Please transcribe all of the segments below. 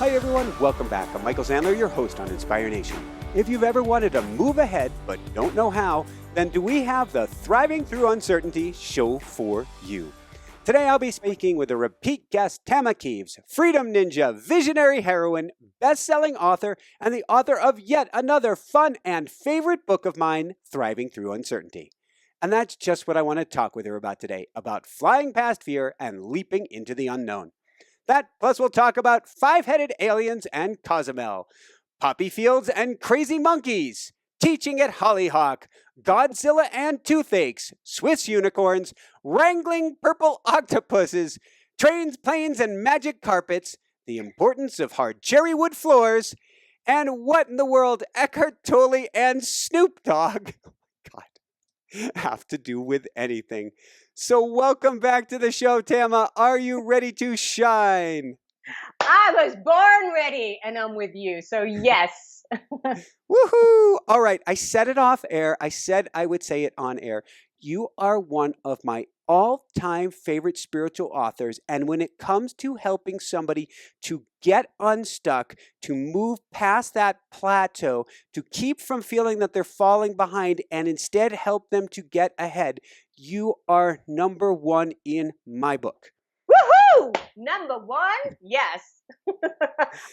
Hi everyone, welcome back. I'm Michael Sandler, your host on Inspire Nation. If you've ever wanted to move ahead but don't know how, then do we have the Thriving Through Uncertainty show for you. Today I'll be speaking with a repeat guest, Tama Kieves, freedom ninja, visionary heroine, best-selling author, and the author of yet another fun and favorite book of mine, Thriving Through Uncertainty. And that's just what I want to talk with her about today, about flying past fear and leaping into the unknown. That, plus we'll talk about five-headed aliens and Cozumel, poppy fields and crazy monkeys, teaching at Hollyhock, Godzilla and toothaches, Swiss unicorns, wrangling purple octopuses, trains, planes, and magic carpets, the importance of hard cherry wood floors, and what in the world Eckhart Tolle and Snoop Dogg have to do with anything. So welcome back to the show, Tama. Are you ready to shine? I was born ready, and I'm with you. So yes. Woohoo! All right. I said it off air. I said I would say it on air. You are one of my all-time favorite spiritual authors. And when it comes to helping somebody to get unstuck, to move past that plateau, to keep from feeling that they're falling behind and instead help them to get ahead, you are number one in my book. Woohoo! Number one? Yes.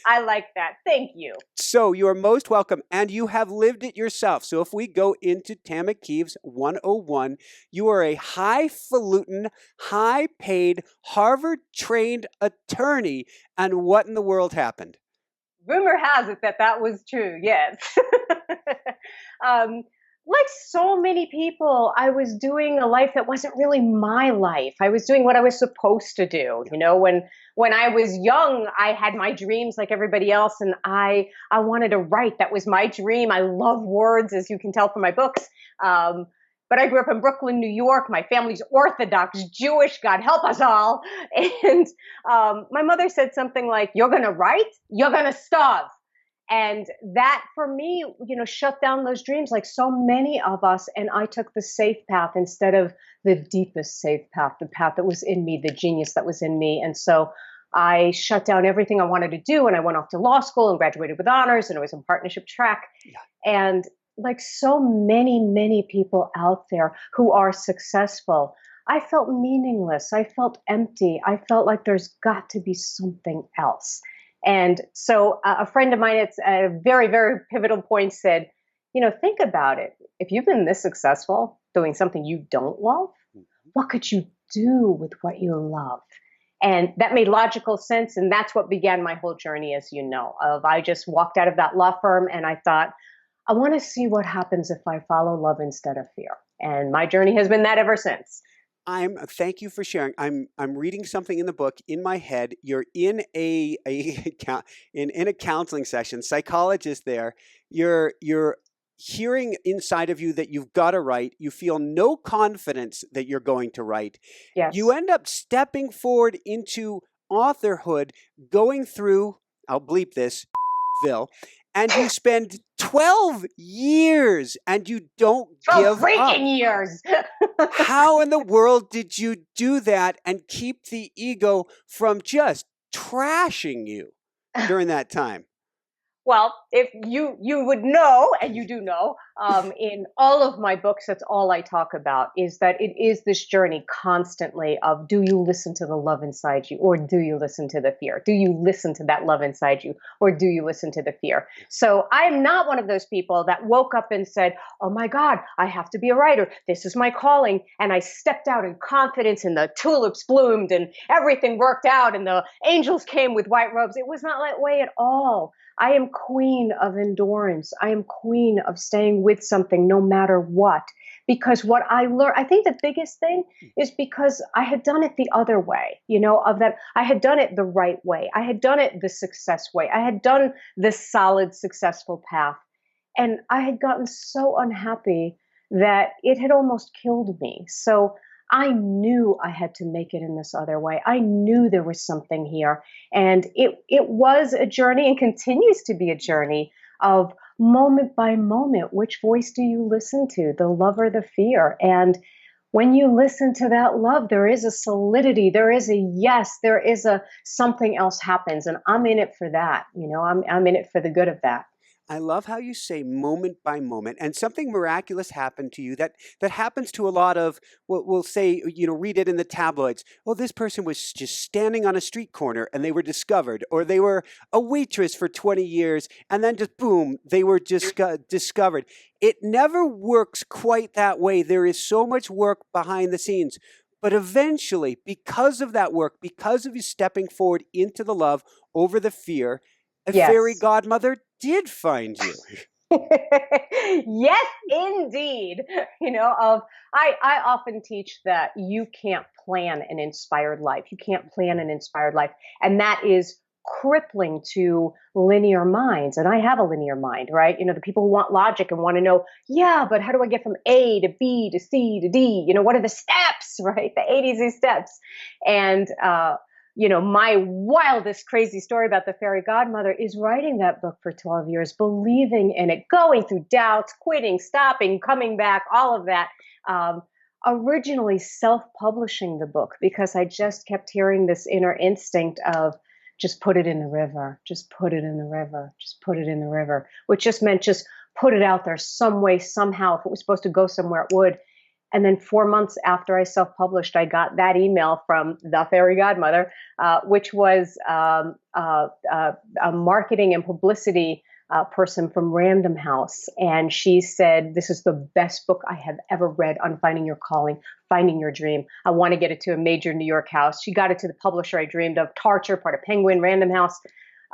I like that. Thank you. So you are most welcome, and you have lived it yourself. So if we go into Tama Kieves 101, you are a highfalutin, high-paid, Harvard-trained attorney, and what in the world happened? Rumor has it that that was true, yes. Like so many people, I was doing a life that wasn't really my life. I was doing what I was supposed to do. You know, when I was young, I had my dreams like everybody else, and I wanted to write. That was my dream. I love words, as you can tell from my books. But I grew up in Brooklyn, New York. My family's Orthodox Jewish, God help us all. And my mother said something like, "You're going to write, you're going to starve." And that, for me, you know, shut down those dreams like so many of us. And I took the safe path instead of the deepest safe path, the path that was in me, the genius that was in me. And so I shut down everything I wanted to do. And I went off to law school and graduated with honors. And I was in partnership track. Yeah. And like so many, many people out there who are successful, I felt meaningless. I felt empty. I felt like there's got to be something else. And so a friend of mine at a very, very pivotal point said, you know, think about it. If you've been this successful doing something you don't love, what could you do with what you love? And that made logical sense. And that's what began my whole journey, as you know, I just walked out of that law firm and I thought, I want to see what happens if I follow love instead of fear. And my journey has been that ever since. Thank you for sharing. I'm reading something in the book in my head. You're in a counseling session, psychologist there. You're hearing inside of you that you've got to write. You feel no confidence that you're going to write. Yes. You end up stepping forward into authorhood, going through, I'll bleep this, Phil, and you spend 12 years and you don't give up. Years. How in the world did you do that and keep the ego from just trashing you during that time? Well, if you would know, and you do know, in all of my books, that's all I talk about, is that it is this journey constantly of, do you listen to the love inside you, or do you listen to the fear? Do you listen to that love inside you, or do you listen to the fear? So I am not one of those people that woke up and said, oh my God, I have to be a writer. This is my calling. And I stepped out in confidence and the tulips bloomed and everything worked out and the angels came with white robes. It was not that way at all. I am queen of endurance. I am queen of staying with something no matter what. Because what I learned, I think the biggest thing is because I had done it the other way, you know, of that I had done it the right way. I had done it the success way. I had done the solid, successful path. And I had gotten so unhappy that it had almost killed me. So I knew I had to make it in this other way. I knew there was something here. And it was a journey and continues to be a journey of moment by moment. Which voice do you listen to, the love or the fear? And when you listen to that love, there is a solidity, there is a yes, there is a something else happens. And I'm in it for that. I'm in it for the good of that. I love how you say moment by moment, and something miraculous happened to you that happens to a lot of. We'll say, read it in the tabloids. Oh, this person was just standing on a street corner and they were discovered, or they were a waitress for 20 years and then just boom, they were just discovered. It never works quite that way. There is so much work behind the scenes. But eventually, because of that work, because of you stepping forward into the love over the fear, a fairy Yes. godmother did find you. Yes, indeed. I often teach that you can't plan an inspired life. You can't plan an inspired life. And that is crippling to linear minds. And I have a linear mind, right? The people who want logic and want to know, yeah, but how do I get from A to B to C to D? What are the steps, right? The A to Z steps. And, my wildest crazy story about the fairy godmother is writing that book for 12 years, believing in it, going through doubts, quitting, stopping, coming back, all of that. Originally self-publishing the book because I just kept hearing this inner instinct of just put it in the river, just put it in the river, just put it in the river, which just meant just put it out there some way, somehow. If it was supposed to go somewhere, it would. And then 4 months after I self-published, I got that email from the fairy godmother, which was a marketing and publicity person from Random House. And she said, this is the best book I have ever read on finding your calling, finding your dream. I want to get it to a major New York house. She got it to the publisher I dreamed of, Tarcher, part of Penguin, Random House.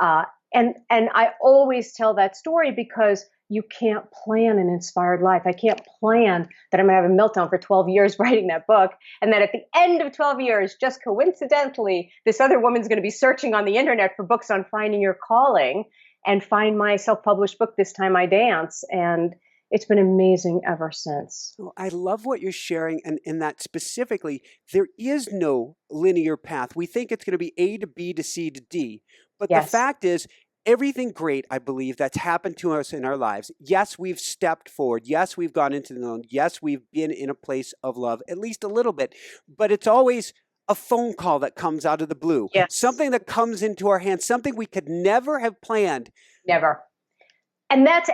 And I always tell that story because you can't plan an inspired life. I can't plan that I'm going to have a meltdown for 12 years writing that book. And that at the end of 12 years, just coincidentally, this other woman's going to be searching on the internet for books on finding your calling and find my self-published book, This Time I Dance. And it's been amazing ever since. Well, I love what you're sharing, and in that specifically, there is no linear path. We think it's going to be A to B to C to D. But the Yes. fact is, everything great, I believe, that's happened to us in our lives, yes, we've stepped forward. Yes, we've gone into the known. Yes, we've been in a place of love, at least a little bit. But it's always a phone call that comes out of the blue. Yes. Something that comes into our hands, something we could never have planned. Never. And that's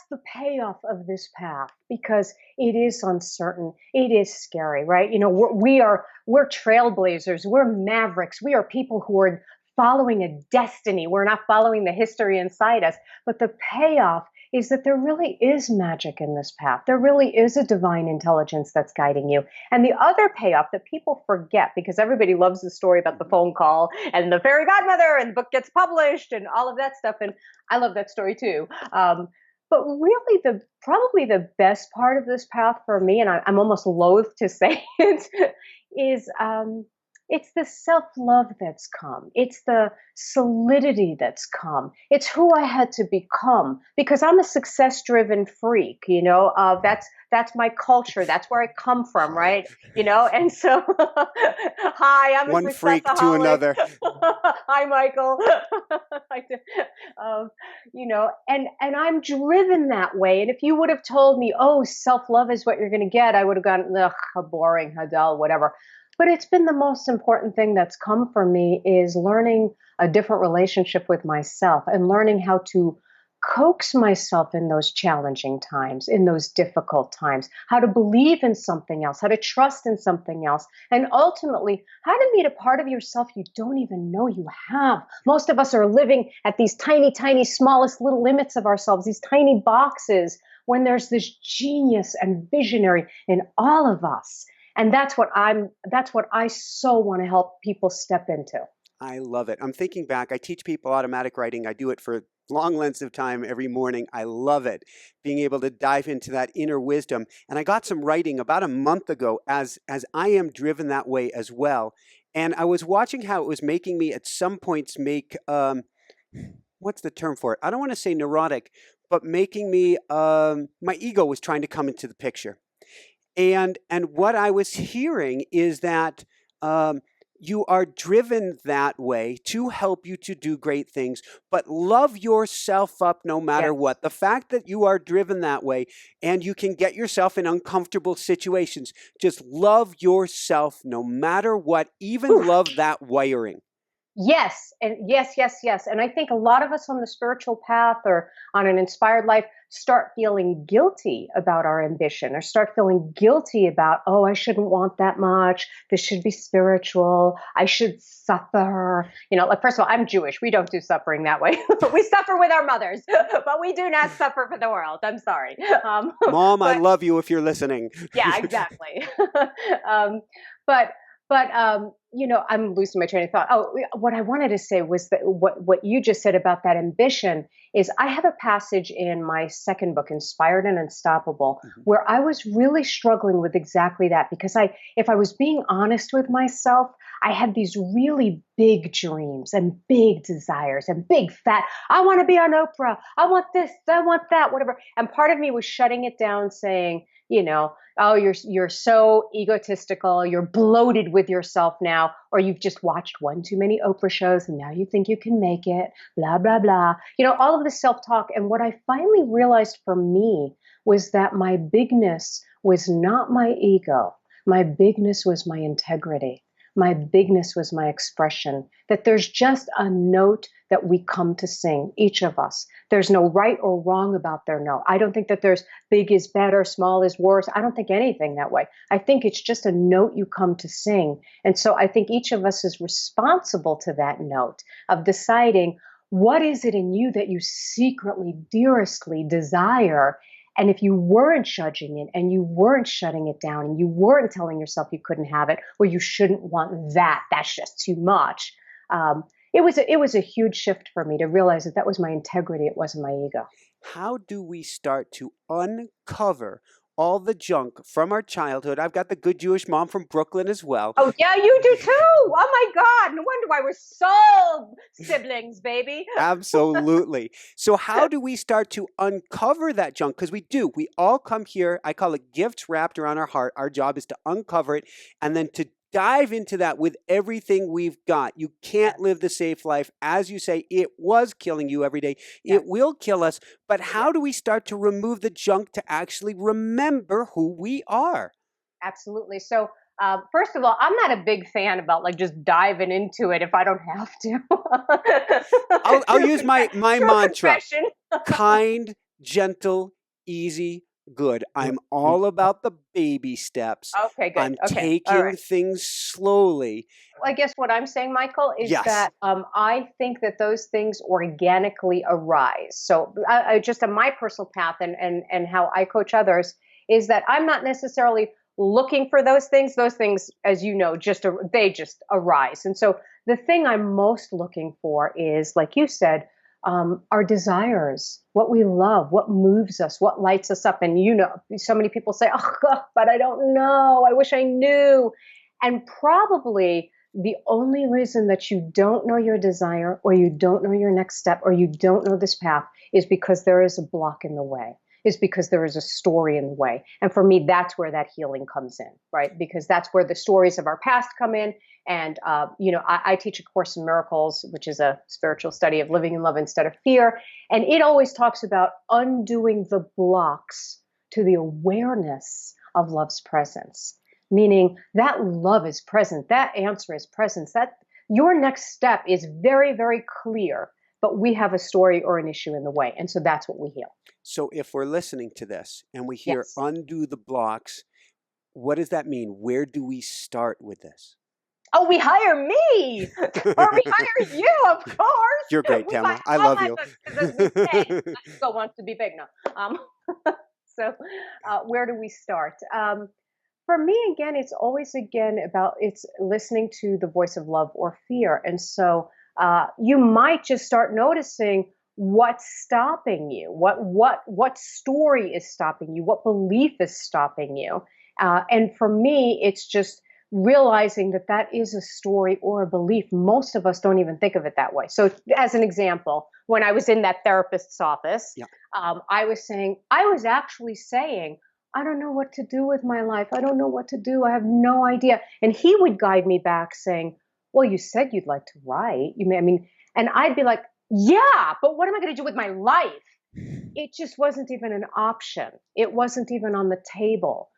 the payoff of this path, because it is uncertain. It is scary, right? We're trailblazers. We're mavericks. We are people who are following a destiny. We're not following the history inside us. But the payoff is that there really is magic in this path. There really is a divine intelligence that's guiding you. And the other payoff that people forget, because everybody loves the story about the phone call and the fairy godmother and the book gets published and all of that stuff. And I love that story too. But really, probably the best part of this path for me, and I'm almost loath to say it, is it's the self-love that's come. It's the solidity that's come. It's who I had to become, because I'm a success-driven freak. That's my culture. That's where I come from, right? And so, hi, I'm One a freak to another. Hi, Michael. And I'm driven that way. And if you would have told me, oh, self-love is what you're going to get, I would have gone, ugh, how boring, how dull, whatever. But it's been the most important thing that's come for me, is learning a different relationship with myself and learning how to coax myself in those challenging times, in those difficult times, how to believe in something else, how to trust in something else, and ultimately how to meet a part of yourself you don't even know you have. Most of us are living at these tiny, tiny, smallest little limits of ourselves, these tiny boxes, when there's this genius and visionary in all of us. And that's what I so want to help people step into. I love it. I'm thinking back. I teach people automatic writing. I do it for long lengths of time every morning. I love it, being able to dive into that inner wisdom. And I got some writing about a month ago, as I am driven that way as well. And I was watching how it was making me at some points make, what's the term for it? I don't want to say neurotic, but making me, my ego was trying to come into the picture. And what I was hearing is that you are driven that way to help you to do great things, but love yourself up no matter Yes. what. The fact that you are driven that way and you can get yourself in uncomfortable situations, just love yourself no matter what, even Oof. love that wiring. Yes, and yes, yes, yes. And I think a lot of us on the spiritual path or on an inspired life start feeling guilty about our ambition or start feeling guilty about, oh, I shouldn't want that much. This should be spiritual. I should suffer. Like, first of all, I'm Jewish. We don't do suffering that way. We suffer with our mothers, but we do not suffer for the world. I'm sorry. Mom, I But love you if you're listening. yeah, exactly. um, but I'm losing my train of thought. Oh, what I wanted to say was that what you just said about that ambition is I have a passage in my second book, Inspired and Unstoppable, Mhm. where I was really struggling with exactly that because if I was being honest with myself, I had these really big dreams and big desires and big fat. I want to be on Oprah. I want this. I want that. Whatever. And part of me was shutting it down, saying, oh, you're so egotistical, you're bloated with yourself now, or you've just watched one too many Oprah shows and now you think you can make it, blah blah blah. All of this self-talk. And what I finally realized for me was that my bigness was not my ego. My bigness was my integrity. My bigness was my expression. That there's just a note that we come to sing, each of us. There's no right or wrong about their note. I don't think that there's big is better, small is worse. I don't think anything that way. I think it's just a note you come to sing. And so I think each of us is responsible to that note of deciding what is it in you that you secretly, dearestly desire. And if you weren't judging it and you weren't shutting it down and you weren't telling yourself you couldn't have it or you shouldn't want that, that's just too much. It was a huge shift for me to realize that was my integrity. It wasn't my ego. How do we start to uncover all the junk from our childhood? I've got the good Jewish mom from Brooklyn as well. Oh, yeah, you do too. Oh, my God. No wonder why we're so siblings, baby. Absolutely. So how do we start to uncover that junk? Because we do. We all come here. I call it gifts wrapped around our heart. Our job is to uncover it and then to dive into that with everything we've got. You can't live the safe life. As you say, it was killing you every day. Yes. It will kill us. But how do we start to remove the junk to actually remember who we are? Absolutely. So, first of all, I'm not a big fan about like just diving into it if I don't have to. I'll use my True mantra. confession. Kind, gentle, easy, good. I'm all about the baby steps. Okay, good. I'm Okay, all taking right. things slowly. I guess what I'm saying, Michael, is Yes. that I think that those things organically arise. So, just on my personal path and how I coach others is that I'm not necessarily looking for those things. Those things, as you know, they just arise. And so, the thing I'm most looking for is, like you said, our desires, what we love, what moves us, what lights us up. And so many people say, "Oh, God, but I don't know. I wish I knew." And probably the only reason that you don't know your desire or you don't know your next step or you don't know this path is because there is a block in the way, is because there is a story in the way. And for me, that's where that healing comes in, right? Because that's where the stories of our past come in. And, I teach a Course in Miracles, which is a spiritual study of living in love instead of fear. And it always talks about undoing the blocks to the awareness of love's presence. Meaning that love is present, that answer is present, that your next step is very, very clear, but we have a story or an issue in the way. And so that's what we heal. So if we're listening to this and we hear Yes. undo the blocks, what does that mean? Where do we start with this? Oh, we hire me, or we hire you, of course. You're great, We Tama. hire I all love my you. books, 'cause as we say, Mexico wants to be big now. So, where do we start? For me, again, it's always about it's listening to the voice of love or fear. And so you might just start noticing what's stopping you, what story is stopping you, what belief is stopping you. And for me, it's just realizing that is a story or a belief. Most of us don't even think of it that way. So, as an example, when I was in that therapist's office, Yeah. I was actually saying, I don't know what to do with my life. I don't know what to do. I have no idea. And he would guide me back saying, well, you said you'd like to write. I mean, and I'd be like, yeah, but what am I going to do with my life? It just wasn't even an option. It wasn't even on the table,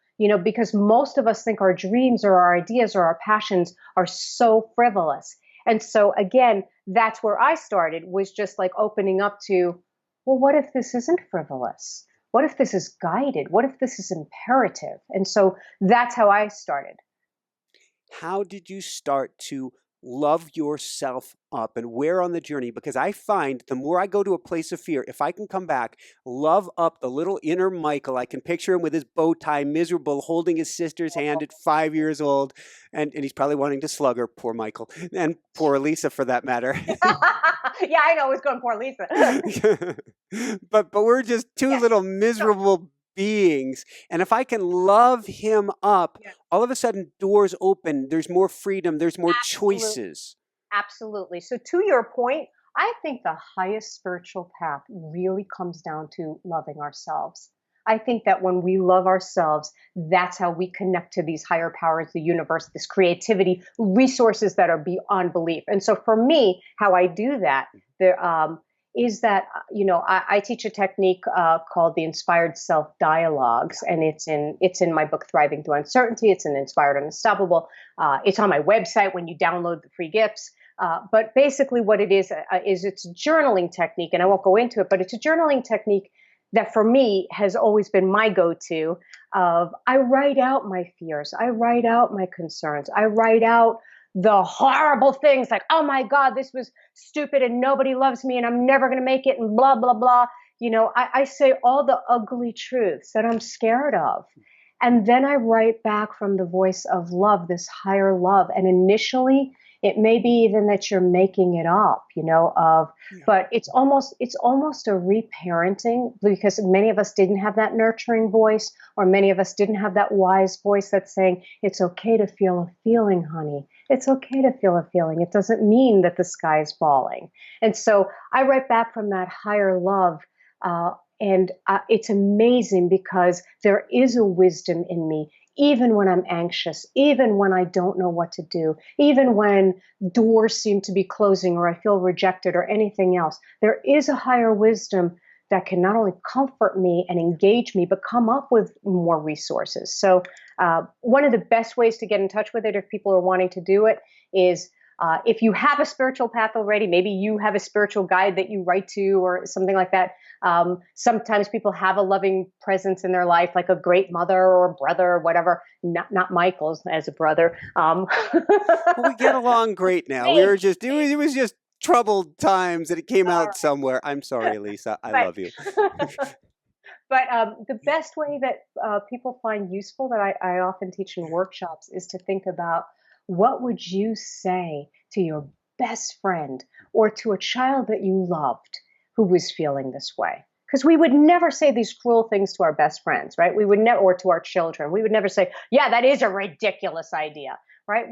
because most of us think our dreams or our ideas or our passions are so frivolous. And so again, that's where I started, was just like opening up to, well, what if this isn't frivolous? What if this is guided? What if this is imperative? And so that's how I started. How did you start to love yourself up, and where on the journey? Because I find the more I go to a place of fear, if I can come back, love up the little inner Michael, I can picture him with his bow tie, miserable, holding his sister's hand at 5 years old. And he's probably wanting to slug her, poor Michael, and poor Lisa for that matter. Yeah, I know. It's going poor Lisa. but we're just two Yes. little miserable beings. And if I can love him up, Yeah. all of a sudden doors open. There's more freedom. There's more Absolutely. choices. Absolutely. So to your point, I think the highest spiritual path really comes down to loving ourselves. I think that when we love ourselves, that's how we connect to these higher powers, the universe, this creativity, resources that are beyond belief. And so for me, how I do that, there is that I teach a technique called the inspired self dialogues, and it's in my book Thriving Through Uncertainty. It's in Inspired Unstoppable. It's on my website when you download the free gifts. But basically, what it is it's a journaling technique, and I won't go into it, but it's a journaling technique that for me has always been my go-to. Of I write out my fears, I write out my concerns, I write out the horrible things like, oh my God, this was stupid and nobody loves me and I'm never going to make it and blah, blah, blah. I say all the ugly truths that I'm scared of. And then I write back from the voice of love, this higher love. And initially, it may be even that you're making it up, but it's almost a reparenting, because many of us didn't have that nurturing voice, or many of us didn't have that wise voice that's saying, it's okay to feel a feeling, honey. It's okay to feel a feeling. It doesn't mean that the sky is falling. And so I write back from that higher love. And it's amazing because there is a wisdom in me, even when I'm anxious, even when I don't know what to do, even when doors seem to be closing or I feel rejected or anything else. There is a higher wisdom that can not only comfort me and engage me, but come up with more resources. So one of the best ways to get in touch with it, if people are wanting to do it, is if you have a spiritual path already, maybe you have a spiritual guide that you write to or something like that. Sometimes people have a loving presence in their life, like a great mother or brother or whatever. Not Michael's as a brother. Well, we get along great now. It was just troubled times and it came All out right. somewhere. I'm sorry, Lisa. I But love you. but the best way that people find useful that I often teach in workshops is to think about, what would you say to your best friend or to a child that you loved who was feeling this way? Because we would never say these cruel things to our best friends, right? We would never, or to our children. We would never say, "Yeah, that is a ridiculous idea," right?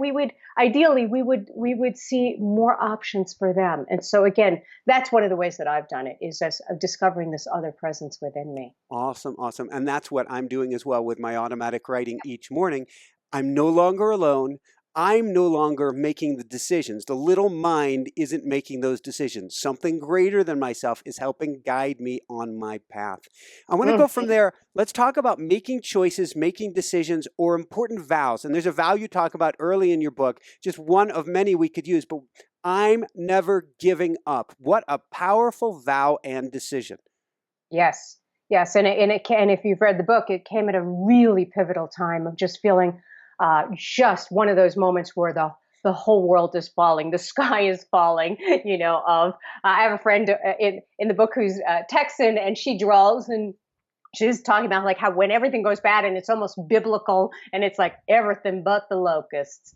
Ideally, we would see more options for them. And so again, that's one of the ways that I've done it, is as of discovering this other presence within me. Awesome, awesome. And that's what I'm doing as well with my automatic writing each morning. I'm no longer alone. I'm no longer making the decisions. The little mind isn't making those decisions. Something greater than myself is helping guide me on my path. I want to go from there. Let's talk about making choices, making decisions, or important vows. And there's a vow you talk about early in your book, just one of many we could use, but I'm never giving up. What a powerful vow and decision. Yes, yes, and if you've read the book, it came at a really pivotal time of just feeling just one of those moments where the whole world is falling, the sky is falling. I have a friend in the book who's Texan, and she draws, and she's talking about like how when everything goes bad and it's almost biblical, and it's like everything but the locusts,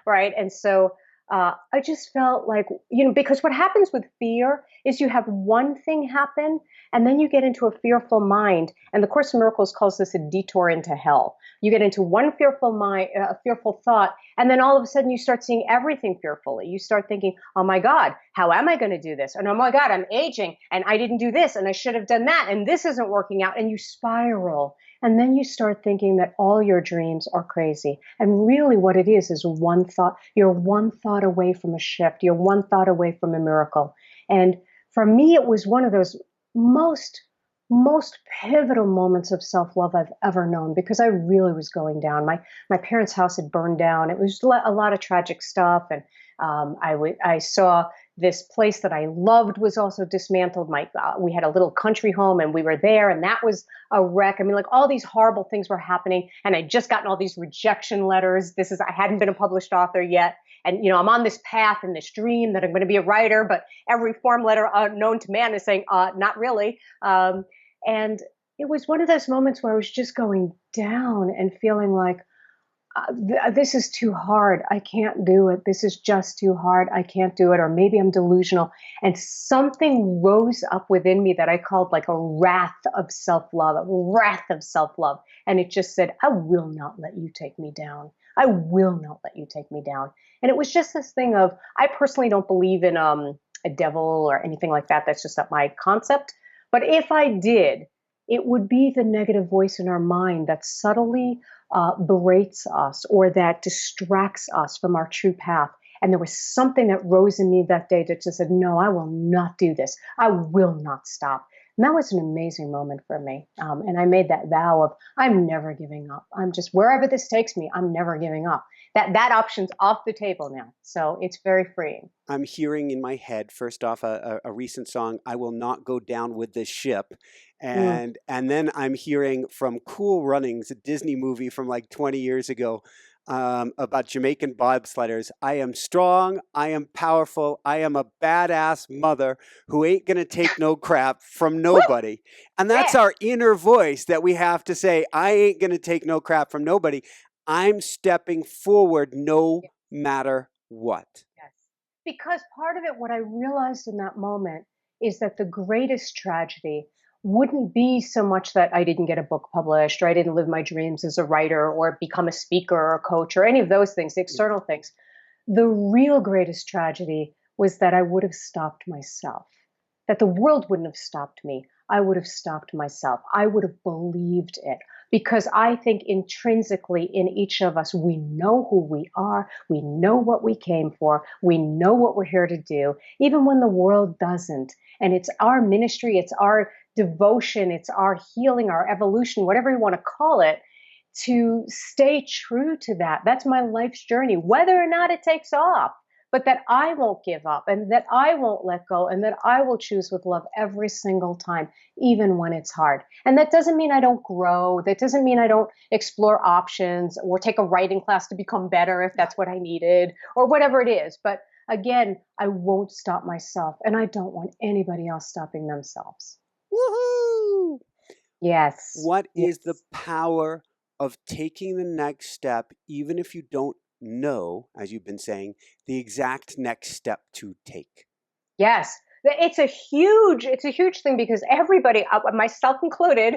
right? And so I just felt like, because what happens with fear is you have one thing happen and then you get into a fearful mind. And the Course in Miracles calls this a detour into hell. You get into one fearful mind, a fearful thought, and then all of a sudden you start seeing everything fearfully. You start thinking, oh my God, how am I going to do this? And oh my God, I'm aging and I didn't do this and I should have done that and this isn't working out. And you spiral. And then you start thinking that all your dreams are crazy. And really what it is one thought. You're one thought away from a shift. You're one thought away from a miracle. And for me, it was one of those most, most pivotal moments of self-love I've ever known, because I really was going down. My parents' house had burned down. It was a lot of tragic stuff. And I saw this place that I loved was also dismantled. We had a little country home and we were there, and that was a wreck. I mean, like, all these horrible things were happening, and I'd just gotten all these rejection letters. I hadn't been a published author yet. And, I'm on this path and this dream that I'm going to be a writer, but every form letter known to man is saying, not really. And it was one of those moments where I was just going down and feeling like, this is too hard. I can't do it. This is just too hard. I can't do it. Or maybe I'm delusional. And something rose up within me that I called like a wrath of self-love, a wrath of self-love. And it just said, I will not let you take me down. I will not let you take me down. And it was just this thing of, I personally don't believe in a devil or anything like that. That's just not my concept. But if I did, it would be the negative voice in our mind that subtly berates us or that distracts us from our true path. And there was something that rose in me that day that just said, no, I will not do this. I will not stop. And that was an amazing moment for me. And I made that vow of, I'm never giving up. I'm just, wherever this takes me, I'm never giving up. That option's off the table now. So it's very freeing. I'm hearing in my head, first off, a recent song, I Will Not Go Down with This Ship. And then I'm hearing from Cool Runnings, a Disney movie from like 20 years ago, about Jamaican bobsledders. I am strong. I am powerful. I am a badass mother who ain't going to take no crap from nobody. And that's our inner voice that we have to say, I ain't going to take no crap from nobody. I'm stepping forward no matter what. Yes. Because part of it, what I realized in that moment is that the greatest tragedy wouldn't be so much that I didn't get a book published or I didn't live my dreams as a writer or become a speaker or a coach or any of those things, the external things. The real greatest tragedy was that I would have stopped myself, that the world wouldn't have stopped me. I would have stopped myself. I would have believed it. Because I think intrinsically in each of us, we know who we are. We know what we came for. We know what we're here to do, even when the world doesn't. And it's our ministry, it's our devotion, it's our healing, our evolution, whatever you want to call it, to stay true to that. That's my life's journey, whether or not it takes off. But that I won't give up and that I won't let go and that I will choose with love every single time, even when it's hard. And that doesn't mean I don't grow. That doesn't mean I don't explore options or take a writing class to become better if that's what I needed or whatever it is. But again, I won't stop myself and I don't want anybody else stopping themselves. Woohoo! Yes. What is the power of taking the next step, even if you don't know, as you've been saying, the exact next step to take? Yes. It's a huge thing because everybody, myself included,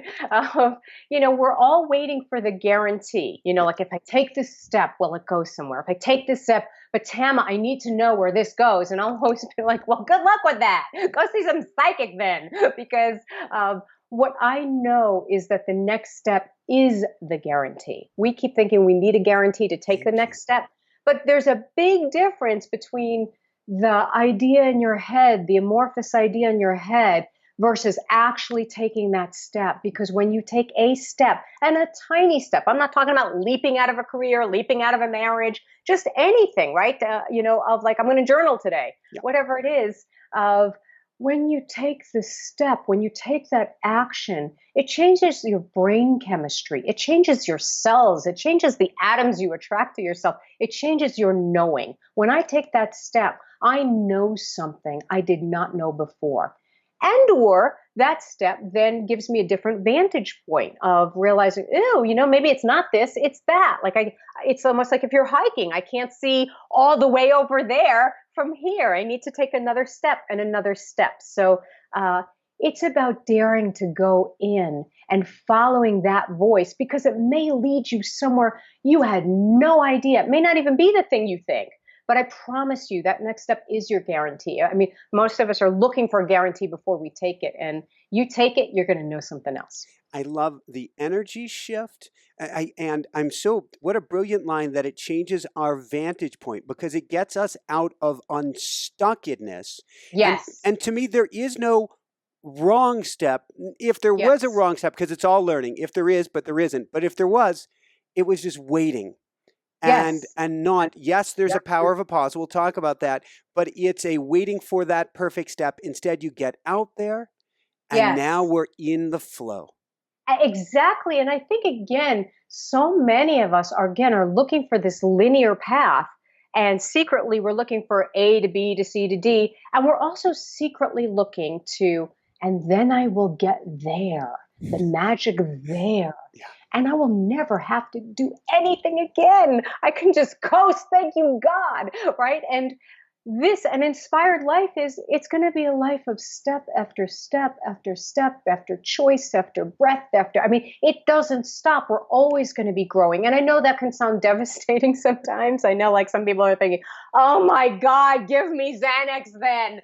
we're all waiting for the guarantee. Like if I take this step, will it go somewhere? If I take this step, but Tama, I need to know where this goes. And I'll always be like, well, good luck with that. Go see some psychic then, because what I know is that the next step is the guarantee. We keep thinking we need a guarantee to take the next step, but there's a big difference between the idea in your head, the amorphous idea in your head, versus actually taking that step. Because when you take a step, and a tiny step, I'm not talking about leaping out of a career, leaping out of a marriage, just anything, right? Of like, I'm going to journal today, whatever it is, of when you take the step, when you take that action, it changes your brain chemistry. It changes your cells. It changes the atoms you attract to yourself. It changes your knowing. When I take that step, I know something I did not know before. And or that step then gives me a different vantage point of realizing, maybe it's not this, it's that. It's almost like if you're hiking, I can't see all the way over there from here. I need to take another step and another step. So it's about daring to go in and following that voice, because it may lead you somewhere you had no idea. It may not even be the thing you think. but I promise you that next step is your guarantee. I mean, most of us are looking for a guarantee before we take it. And you take it, you're going to know something else. I love the energy shift. And I'm so, what a brilliant line that it changes our vantage point because it gets us out of unstuckedness. Yes. And to me, there is no wrong step. If there was a Yes. wrong step, because it's all learning, if there is, but there isn't. But if there was, it was just waiting. Yes. And not, yes, there's a Exactly. power of a pause. We'll talk about that, but it's a waiting for that perfect step. Instead, you get out there and now Yes. we're in the flow. Exactly. And I think again, so many of us are again are looking for this linear path. And secretly we're looking for A to B to C to D. And we're also secretly looking to, and then I will get there, the magic there. Yeah. And I will never have to do anything again. I can just coast. Thank you, God. Right. And this an inspired life is it's going to be a life of step after step after step after choice after breath after I mean it doesn't stop. We're always going to be growing, and I know that can sound devastating sometimes. I know like some people are thinking, oh my God, give me Xanax then.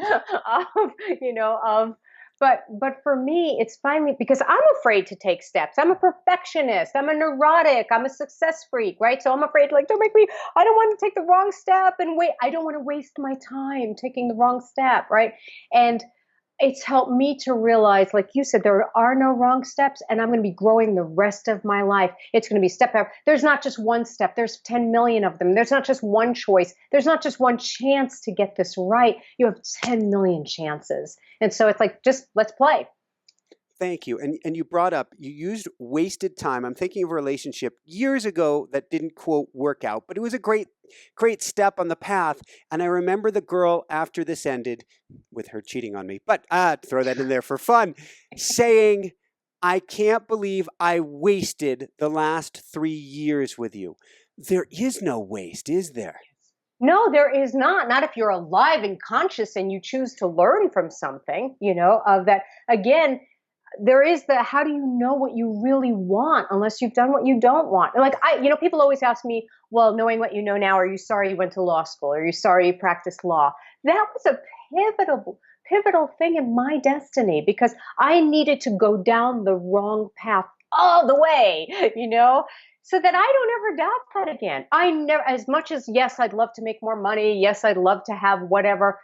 You know but for me it's finally because I'm afraid to take steps. I'm a perfectionist, I'm a neurotic, I'm a success freak, right? So I'm afraid like don't make me I don't want to take the wrong step and wait. I don't want to waste my time taking the wrong step, right? And it's helped me to realize, like you said, there are no wrong steps, and I'm going to be growing the rest of my life. It's going to be step after. There's not just one step. There's 10 million of them. There's not just one choice. There's not just one chance to get this right. You have 10 million chances. And so it's like, just let's play. Thank you. And you brought up, you used wasted time. I'm thinking of a relationship years ago that didn't quote work out, but it was a great step on the path. And I remember the girl after this ended with her cheating on me, but throw that in there for fun, saying, I can't believe I wasted the last 3 years with you. There is no waste, is there? No, there is not. Not if you're alive and conscious and you choose to learn from something, of that. Again, there is the how do you know what you really want unless you've done what you don't want? Like people always ask me, well, knowing what you know now, are you sorry you went to law school? Are you sorry you practiced law? That was a pivotal thing in my destiny because I needed to go down the wrong path all the way, so that I don't ever doubt that again. I never, as much as yes, I'd love to make more money. Yes, I'd love to have whatever.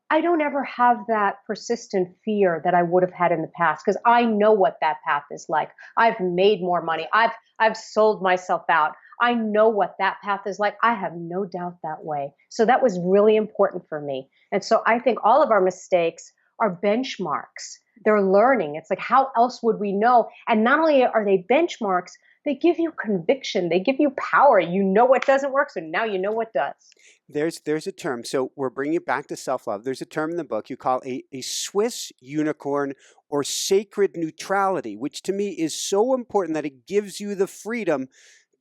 I don't ever have that persistent fear that I would have had in the past because I know what that path is like. I've made more money. I've sold myself out. I know what that path is like. I have no doubt that way. So that was really important for me. And so I think all of our mistakes are benchmarks. They're learning. It's like, how else would we know? And not only are they benchmarks, they give you conviction. They give you power. You know what doesn't work, so now you know what does. There's a term. So we're bringing it back to self-love. There's a term in the book you call a Swiss unicorn or sacred neutrality, which to me is so important that it gives you the freedom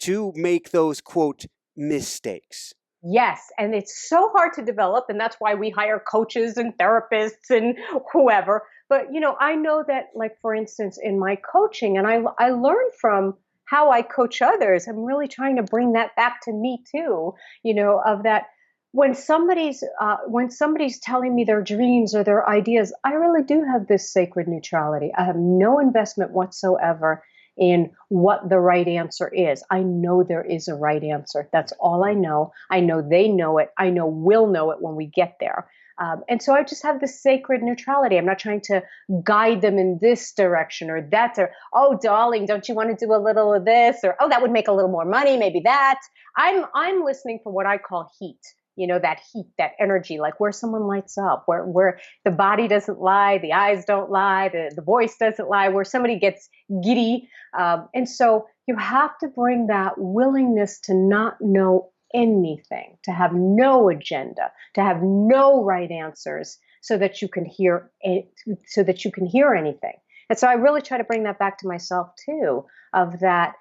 to make those, quote, mistakes. Yes, and it's so hard to develop, and that's why we hire coaches and therapists and whoever. But I know that, like for instance, in my coaching, and I learn from how I coach others. I'm really trying to bring that back to me too. Of that when somebody's telling me their dreams or their ideas, I really do have this sacred neutrality. I have no investment whatsoever in what the right answer is. I know there is a right answer. That's all I know. I know they know it. I know we'll know it when we get there. And so I just have this sacred neutrality. I'm not trying to guide them in this direction or that. Or, oh, darling, don't you want to do a little of this? Or, oh, that would make a little more money. Maybe that. I'm listening for what I call heat. That heat, that energy, like where someone lights up, where the body doesn't lie, the eyes don't lie, the voice doesn't lie, where somebody gets giddy. And so you have to bring that willingness to not know anything, to have no agenda, to have no right answers so that you can hear anything. And so I really try to bring that back to myself too, of that,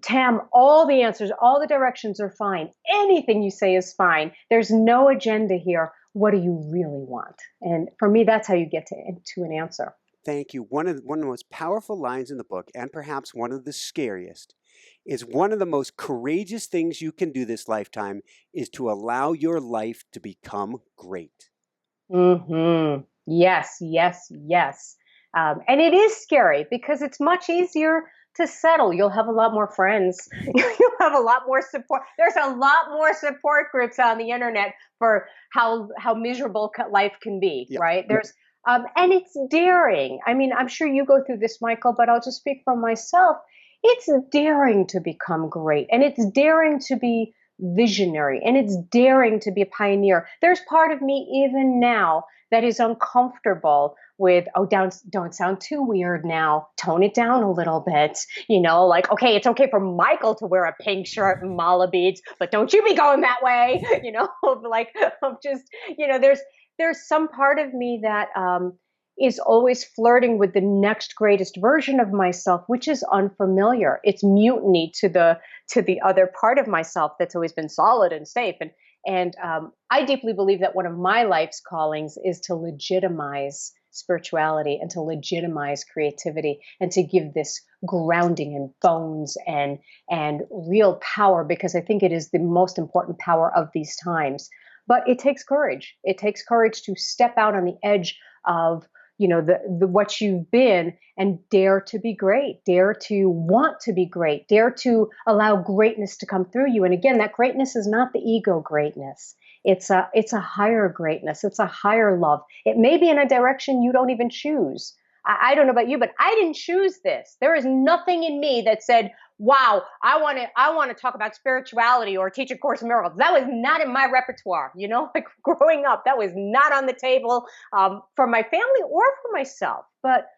Tam, all the answers, all the directions are fine. Anything you say is fine. There's no agenda here. What do you really want? And for me, that's how you get to an answer. Thank you. One of the most powerful lines in the book, and perhaps one of the scariest, is one of the most courageous things you can do this lifetime is to allow your life to become great. Yes, yes, yes. And it is scary because it's much easier to settle. You'll have a lot more friends. You'll have a lot more support. There's a lot more support groups on the internet for how miserable life can be, Yep. right? And it's daring. I mean, I'm sure you go through this, Michael, but I'll just speak for myself. It's daring to become great, and it's daring to be visionary, and it's daring to be a pioneer. There's part of me even now that is uncomfortable with, oh, don't sound too weird now. Tone it down a little bit. Like, okay, it's okay for Michael to wear a pink shirt and mala beads, but don't you be going that way. Like, I'm just, there's some part of me that is always flirting with the next greatest version of myself, which is unfamiliar. It's mutiny to the other part of myself that's always been solid and safe. And I deeply believe that one of my life's callings is to legitimize spirituality and to legitimize creativity and to give this grounding and bones and real power, because I think it is the most important power of these times. But it takes courage. It takes courage to step out on the edge of the what you've been and dare to be great, dare to want to be great, dare to allow greatness to come through you. And again, that greatness is not the ego greatness. It's a higher greatness. It's a higher love. It may be in a direction you don't even choose. I don't know about you, but I didn't choose this. There is nothing in me that said, wow, I want to talk about spirituality or teach a course in miracles. That was not in my repertoire. Like growing up, that was not on the table for my family or for myself. But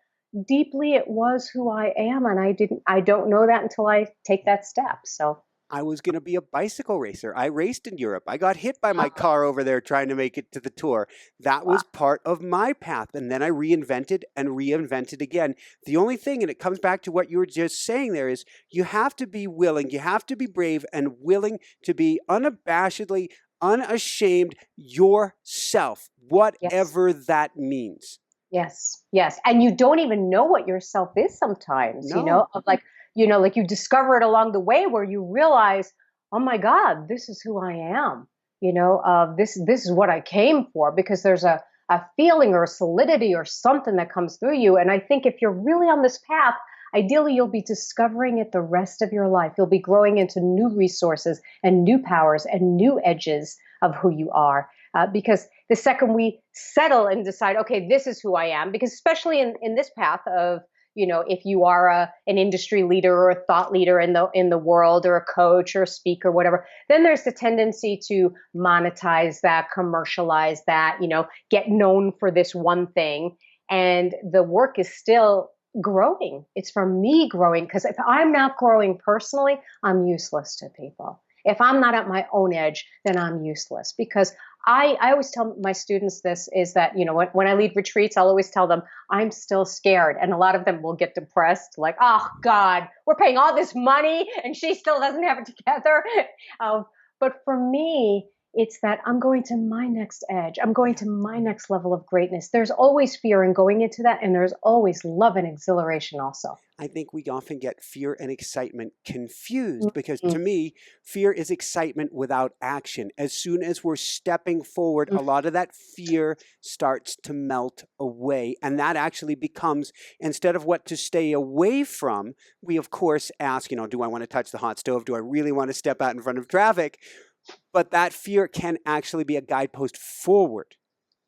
deeply, it was who I am, and I don't know that until I take that step. So I was going to be a bicycle racer. I raced in Europe. I got hit by my car over there trying to make it to the tour. That was part of my path. And then I reinvented and reinvented again. The only thing, and it comes back to what you were just saying there, is you have to be willing, you have to be brave and willing to be unabashedly, unashamed yourself, whatever that means. Yes, yes. And you don't even know what yourself is sometimes, No. of like, like you discover it along the way where you realize, oh my God, this is who I am. This is what I came for, because there's a feeling or a solidity or something that comes through you. And I think if you're really on this path, ideally you'll be discovering it the rest of your life. You'll be growing into new resources and new powers and new edges of who you are. Because the second we settle and decide, okay, this is who I am, because especially in this path of, if you are an industry leader or a thought leader in the world, or a coach or a speaker, whatever, then there's the tendency to monetize that, commercialize that, get known for this one thing. And the work is still growing. It's for me growing, because if I'm not growing personally, I'm useless to people. If I'm not at my own edge, then I'm useless, because I always tell my students this, is that, when I lead retreats, I'll always tell them I'm still scared. And a lot of them will get depressed, like, oh God, we're paying all this money and she still doesn't have it together. But for me, it's that I'm going to my next edge. I'm going to my next level of greatness. There's always fear in going into that. And there's always love and exhilaration also. I think we often get fear and excitement confused, because to me, fear is excitement without action. As soon as we're stepping forward, a lot of that fear starts to melt away. And that actually becomes, instead of what to stay away from, we of course ask, do I want to touch the hot stove? Do I really want to step out in front of traffic? But that fear can actually be a guidepost forward.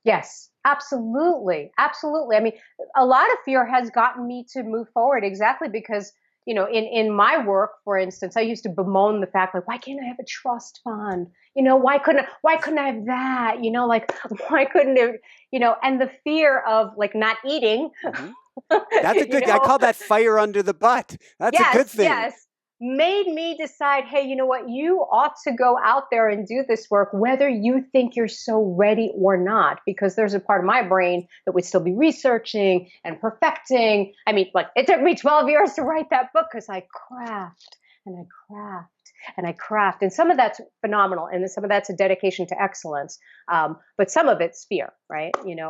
Yes, absolutely. Absolutely. I mean, a lot of fear has gotten me to move forward, exactly because, in my work, for instance, I used to bemoan the fact, like, why can't I have a trust fund? Why couldn't I have that? Like, why couldn't it, and the fear of like not eating. That's a good, I call that fire under the butt. That's a good thing. Yes. Made me decide, hey, you know what? You ought to go out there and do this work, whether you think you're so ready or not, because there's a part of my brain that would still be researching and perfecting. I mean, like, it took me 12 years to write that book, because I craft and I craft and I craft. And some of that's phenomenal, and some of that's a dedication to excellence. But some of it's fear, right? And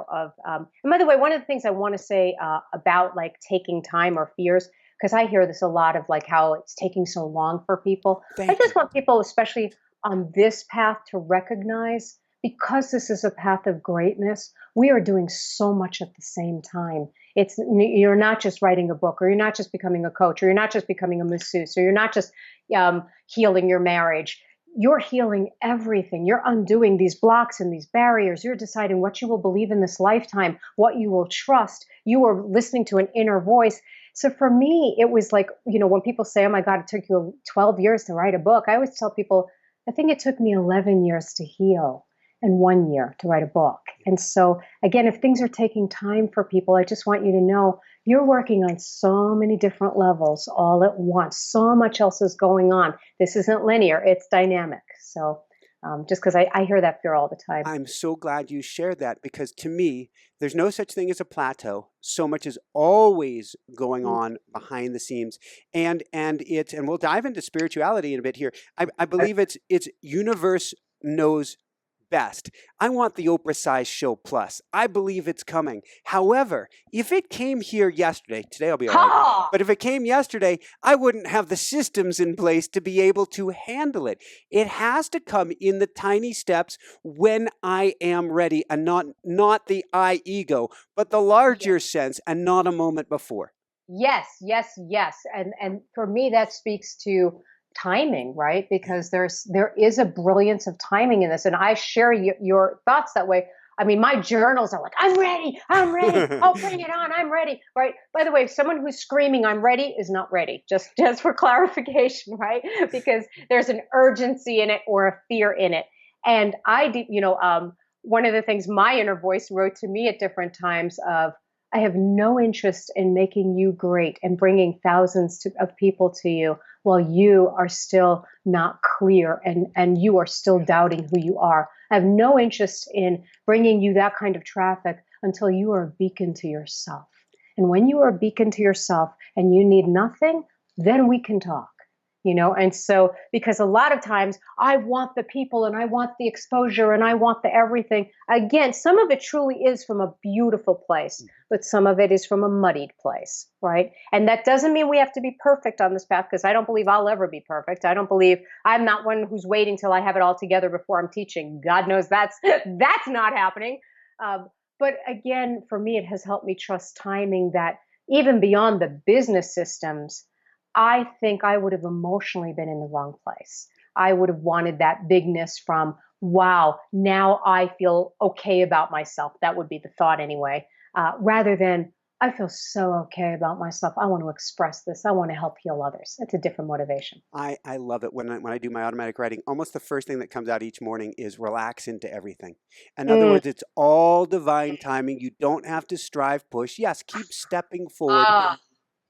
by the way, one of the things I want to say about like taking time or fears, because I hear this a lot of like how it's taking so long for people. I Thank you. just want people, especially on this path, to recognize, because this is a path of greatness, we are doing so much at the same time. You're not just writing a book, or you're not just becoming a coach, or you're not just becoming a masseuse, or you're not just healing your marriage. You're healing everything. You're undoing these blocks and these barriers. You're deciding what you will believe in this lifetime, what you will trust. You are listening to an inner voice. So for me, it was like, when people say, oh my God, it took you 12 years to write a book, I always tell people, I think it took me 11 years to heal and 1 year to write a book. And so again, if things are taking time for people, I just want you to know you're working on so many different levels all at once. So much else is going on. This isn't linear, it's dynamic. So just because I hear that fear all the time. I'm so glad you shared that, because to me, there's no such thing as a plateau. So much is always going on behind the scenes, and we'll dive into spirituality in a bit here. I believe it's universe knows best. I want the Oprah size show plus. I believe it's coming. However, if it came here yesterday, today I'll be all right. But if it came yesterday, I wouldn't have the systems in place to be able to handle it. It has to come in the tiny steps when I am ready, and not the I ego, but the larger sense, and not a moment before. Yes, yes, yes. And for me, that speaks to timing, right? Because there is a brilliance of timing in this. And I share your thoughts that way. I mean, my journals are like, I'm ready, oh, bring it on, I'm ready, right? By the way, someone who's screaming, I'm ready, is not ready, just for clarification, right? Because there's an urgency in it or a fear in it. And one of the things my inner voice wrote to me at different times of, I have no interest in making you great and bringing thousands of people to you while you are still not clear and you are still doubting who you are. I have no interest in bringing you that kind of traffic until you are a beacon to yourself. And when you are a beacon to yourself and you need nothing, then we can talk. And so, because a lot of times I want the people and I want the exposure and I want the everything. Again, some of it truly is from a beautiful place, but some of it is from a muddied place, right? And that doesn't mean we have to be perfect on this path, because I don't believe I'll ever be perfect. I don't believe, I'm not one who's waiting till I have it all together before I'm teaching. God knows that's not happening. But again, for me, it has helped me trust timing, that even beyond the business systems, I think I would have emotionally been in the wrong place. I would have wanted that bigness from, wow, now I feel okay about myself. That would be the thought anyway, rather than, I feel so okay about myself. I want to express this. I want to help heal others. It's a different motivation. I love it when I do my automatic writing. Almost the first thing that comes out each morning is relax into everything. In other words, it's all divine timing. You don't have to strive, push. Yes, keep stepping forward.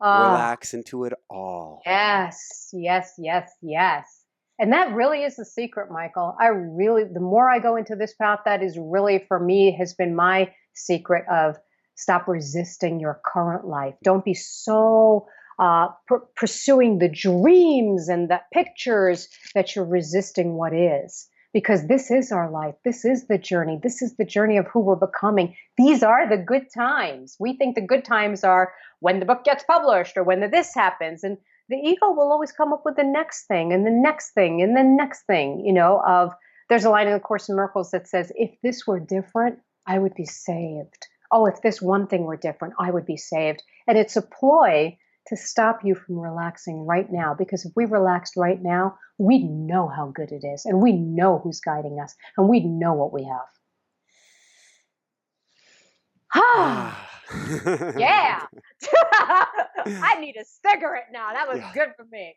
Relax into it all. Yes, yes, yes, yes. And that really is the secret, Michael. The more I go into this path, that is really, for me, has been my secret of stop resisting your current life. Don't be so pursuing the dreams and the pictures that you're resisting what is. Because this is our life. This is the journey. This is the journey of who we're becoming. These are the good times. We think the good times are when the book gets published or when this happens. And the ego will always come up with the next thing and the next thing and the next thing, there's a line in the Course in Miracles that says, if this were different, I would be saved. Oh, if this one thing were different, I would be saved. And it's a ploy to stop you from relaxing right now. Because if we relaxed right now, we know how good it is, and we know who's guiding us, and we know what we have. Yeah. I need a cigarette now. That was good for me.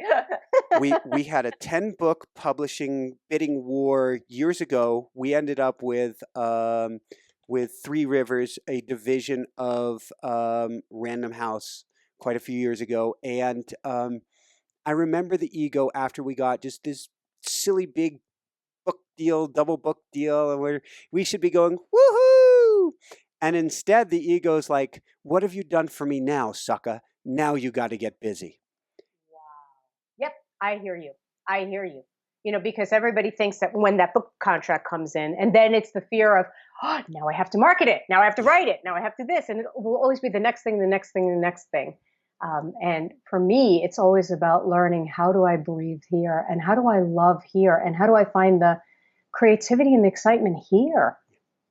we had a 10-book publishing bidding war years ago. We ended up with Three Rivers, a division of Random House, quite a few years ago. And I remember the ego after we got just this silly big book deal, double book deal, and we should be going, woohoo! And instead the ego's like, what have you done for me now, sucker? Now you got to get busy. Wow. Yep, I hear you. I hear you. Because everybody thinks that when that book contract comes in, and then it's the fear of, oh, now I have to market it, now I have to write it, now I have to this, and it will always be the next thing, the next thing, the next thing. And for me, it's always about learning, how do I breathe here, and how do I love here, and how do I find the creativity and the excitement here,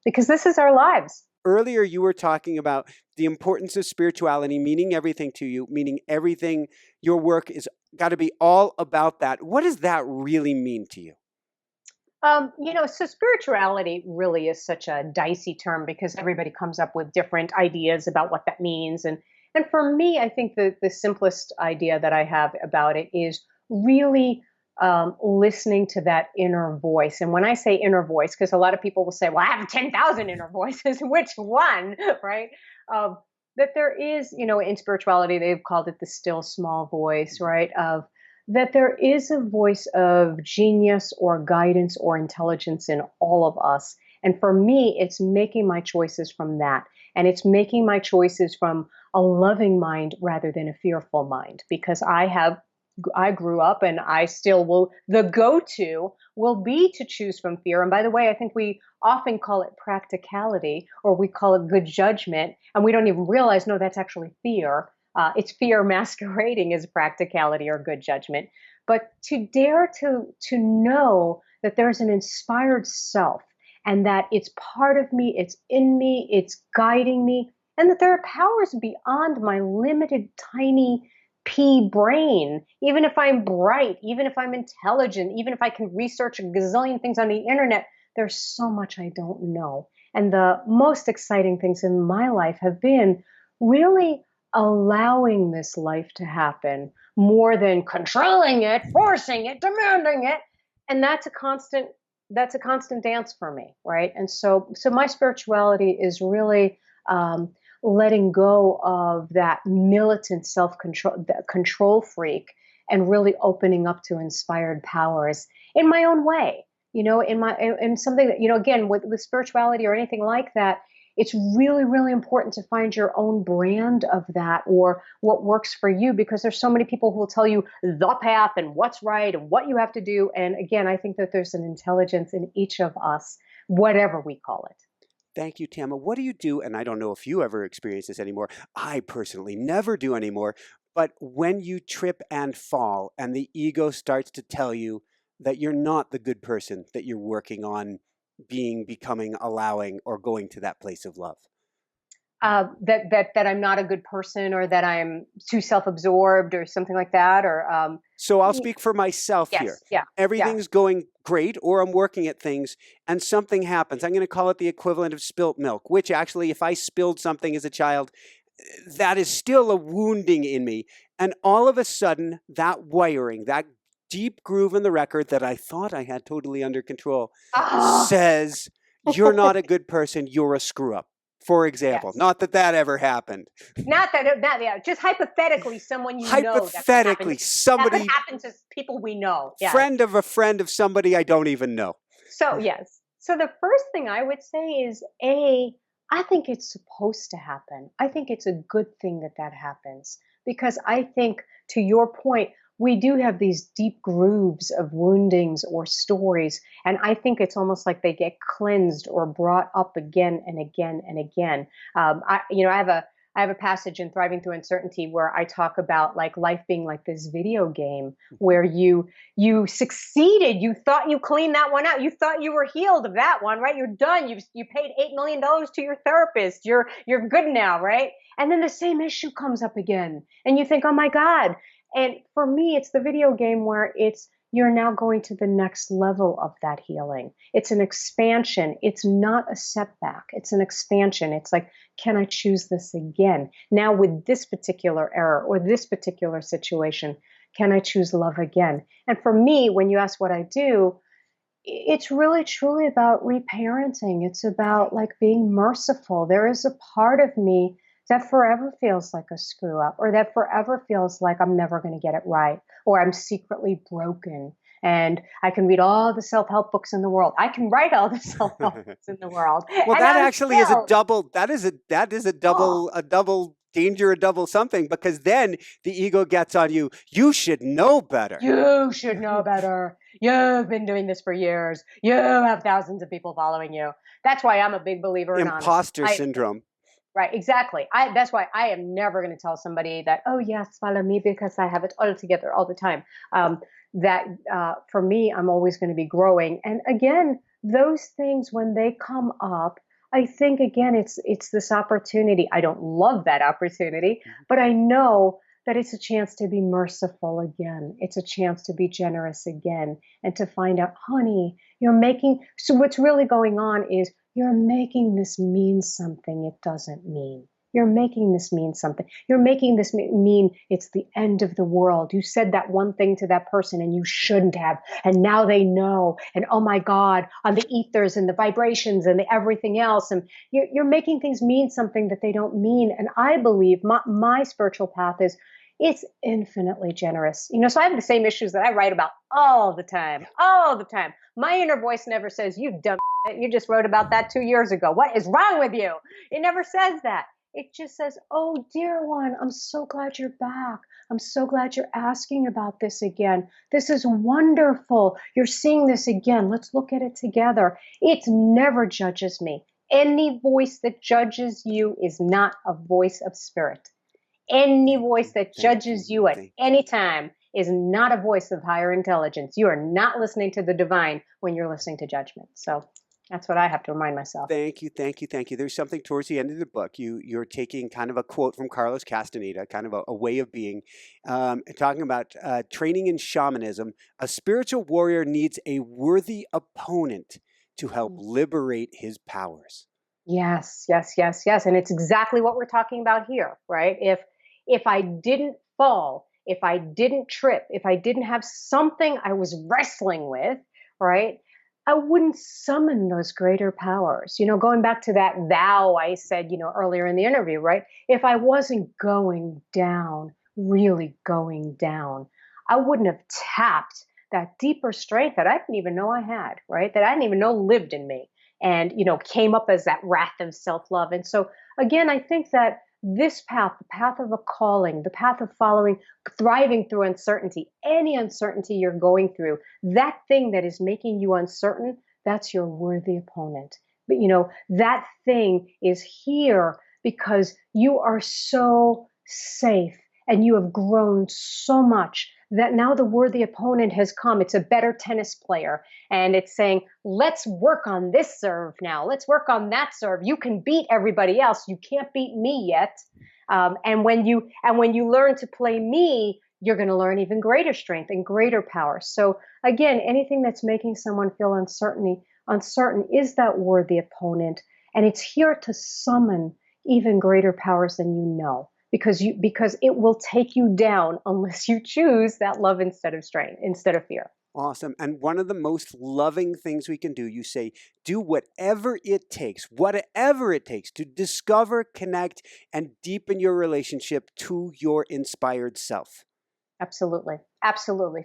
because this is our lives. Earlier, you were talking about the importance of spirituality, meaning everything to you, meaning everything, your work is got to be all about that. What does that really mean to you? So spirituality really is such a dicey term because everybody comes up with different ideas about what that means. And for me, I think the simplest idea that I have about it is really listening to that inner voice. And when I say inner voice, because a lot of people will say, well, I have 10,000 inner voices, which one, right? Um, that there is, in spirituality, they've called it the still small voice, right? Of that there is a voice of genius or guidance or intelligence in all of us. And for me, it's making my choices from that. And it's making my choices from a loving mind rather than a fearful mind, because I grew up and I still will, the go-to will be to choose from fear. And by the way, I think we often call it practicality, or we call it good judgment. And we don't even realize, no, that's actually fear. It's fear masquerading as practicality or good judgment. But to dare to know that there's an inspired self, and that it's part of me, it's in me, it's guiding me, and that there are powers beyond my limited, tiny pea brain. Even if I'm bright, even if I'm intelligent, even if I can research a gazillion things on the internet, there's so much I don't know. And the most exciting things in my life have been really allowing this life to happen more than controlling it, forcing it, demanding it. And that's a constant dance for me, right? And so my spirituality is really letting go of that militant self-control, that control freak, and really opening up to inspired powers in my own way. In something that, again, with spirituality or anything like that, it's really, really important to find your own brand of that, or what works for you, because there's so many people who will tell you the path and what's right and what you have to do. And again, I think that there's an intelligence in each of us, whatever we call it. Thank you, Tama. What do you do? And I don't know if you ever experience this anymore. I personally never do anymore. But when you trip and fall and the ego starts to tell you that you're not the good person that you're working on being, becoming, allowing, or going to that place of love. That I'm not a good person, or that I'm too self-absorbed or something like that, or So I'll speak for myself here. Yeah, Everything's going great, or I'm working at things, and something happens. I'm going to call it the equivalent of spilt milk, which actually, if I spilled something as a child, that is still a wounding in me. And all of a sudden, that wiring, that deep groove in the record that I thought I had totally under control, says, you're not a good person, you're a screw up. For example, yes. Not that ever happened. Not yeah. Just hypothetically, someone hypothetically, somebody that happens to people we know. Yes. Friend of a friend of somebody I don't even know. So yes. So the first thing I would say is I think it's supposed to happen. I think it's a good thing that happens, because I think, to your point, we do have these deep grooves of woundings or stories. And I think it's almost like they get cleansed or brought up again and again and again. I have a passage in Thriving Through Uncertainty where I talk about like life being like this video game where you succeeded. You thought you cleaned that one out. You thought you were healed of that one, right? You're done. You paid $8 million to your therapist. You're good now, right? And then the same issue comes up again. And you think, oh my God. And for me, it's the video game where you're now going to the next level of that healing. It's an expansion. It's not a setback. It's an expansion. It's like, can I choose this again? Now with this particular error or this particular situation, can I choose love again? And for me, when you ask what I do, it's really truly about reparenting. It's about like being merciful. There is a part of me that forever feels like a screw up, or that forever feels like I'm never going to get it right, or I'm secretly broken. And I can read all the self-help books in the world. I can write all the self-help books in the world. Well, and that actually is a double. That is a double danger of double something, because then the ego gets on you. You should know better. You should know better. You've been doing this for years. You have thousands of people following you. That's why I'm a big believer in honesty. Imposter syndrome. Right, exactly. That's why I am never going to tell somebody that, oh yes, follow me because I have it all together all the time. For me, I'm always going to be growing. And again, those things when they come up, I think again, it's this opportunity. I don't love that opportunity, but I know that it's a chance to be merciful again. It's a chance to be generous again and to find out, honey, so what's really going on is you're making this mean something it doesn't mean. You're making this mean something. You're making this mean it's the end of the world. You said that one thing to that person and you shouldn't have. And now they know. And oh my God, on the ethers and the vibrations and the everything else. And you're making things mean something that they don't mean. And I believe my spiritual path is it's infinitely generous. So I have the same issues that I write about all the time. My inner voice never says, you dumb shit, you just wrote about that 2 years ago. What is wrong with you? It never says that. It just says, oh, dear one, I'm so glad you're back. I'm so glad you're asking about this again. This is wonderful. You're seeing this again. Let's look at it together. It never judges me. Any voice that judges you is not a voice of spirit. Any voice that judges you at any time is not a voice of higher intelligence. You are not listening to the divine when you're listening to judgment. So that's what I have to remind myself. Thank you. There's something towards the end of the book. You're taking kind of a quote from Carlos Castaneda, kind of a way of being, talking about training in shamanism. A spiritual warrior needs a worthy opponent to help liberate his powers. Yes. And it's exactly what we're talking about here, right? If I didn't fall, if I didn't trip, if I didn't have something I was wrestling with, right, I wouldn't summon those greater powers. Going back to that vow I said, earlier in the interview, right? If I wasn't going down, really going down, I wouldn't have tapped that deeper strength that I didn't even know I had, right? That I didn't even know lived in me and, came up as that wrath of self-love. And so again, I think that this path, the path of a calling, the path of following, thriving through uncertainty, any uncertainty you're going through, that thing that is making you uncertain, that's your worthy opponent. But that thing is here because you are so safe and you have grown so much that now the worthy opponent has come. It's a better tennis player. And it's saying, let's work on this serve now. Let's work on that serve. You can beat everybody else. You can't beat me yet. And when you learn to play me, you're going to learn even greater strength and greater power. So again, anything that's making someone feel uncertain is that worthy opponent. And it's here to summon even greater powers than you know. Because it will take you down unless you choose that love instead of fear. Awesome. And one of the most loving things we can do, you say, do whatever it takes to discover, connect, and deepen your relationship to your inspired self. Absolutely.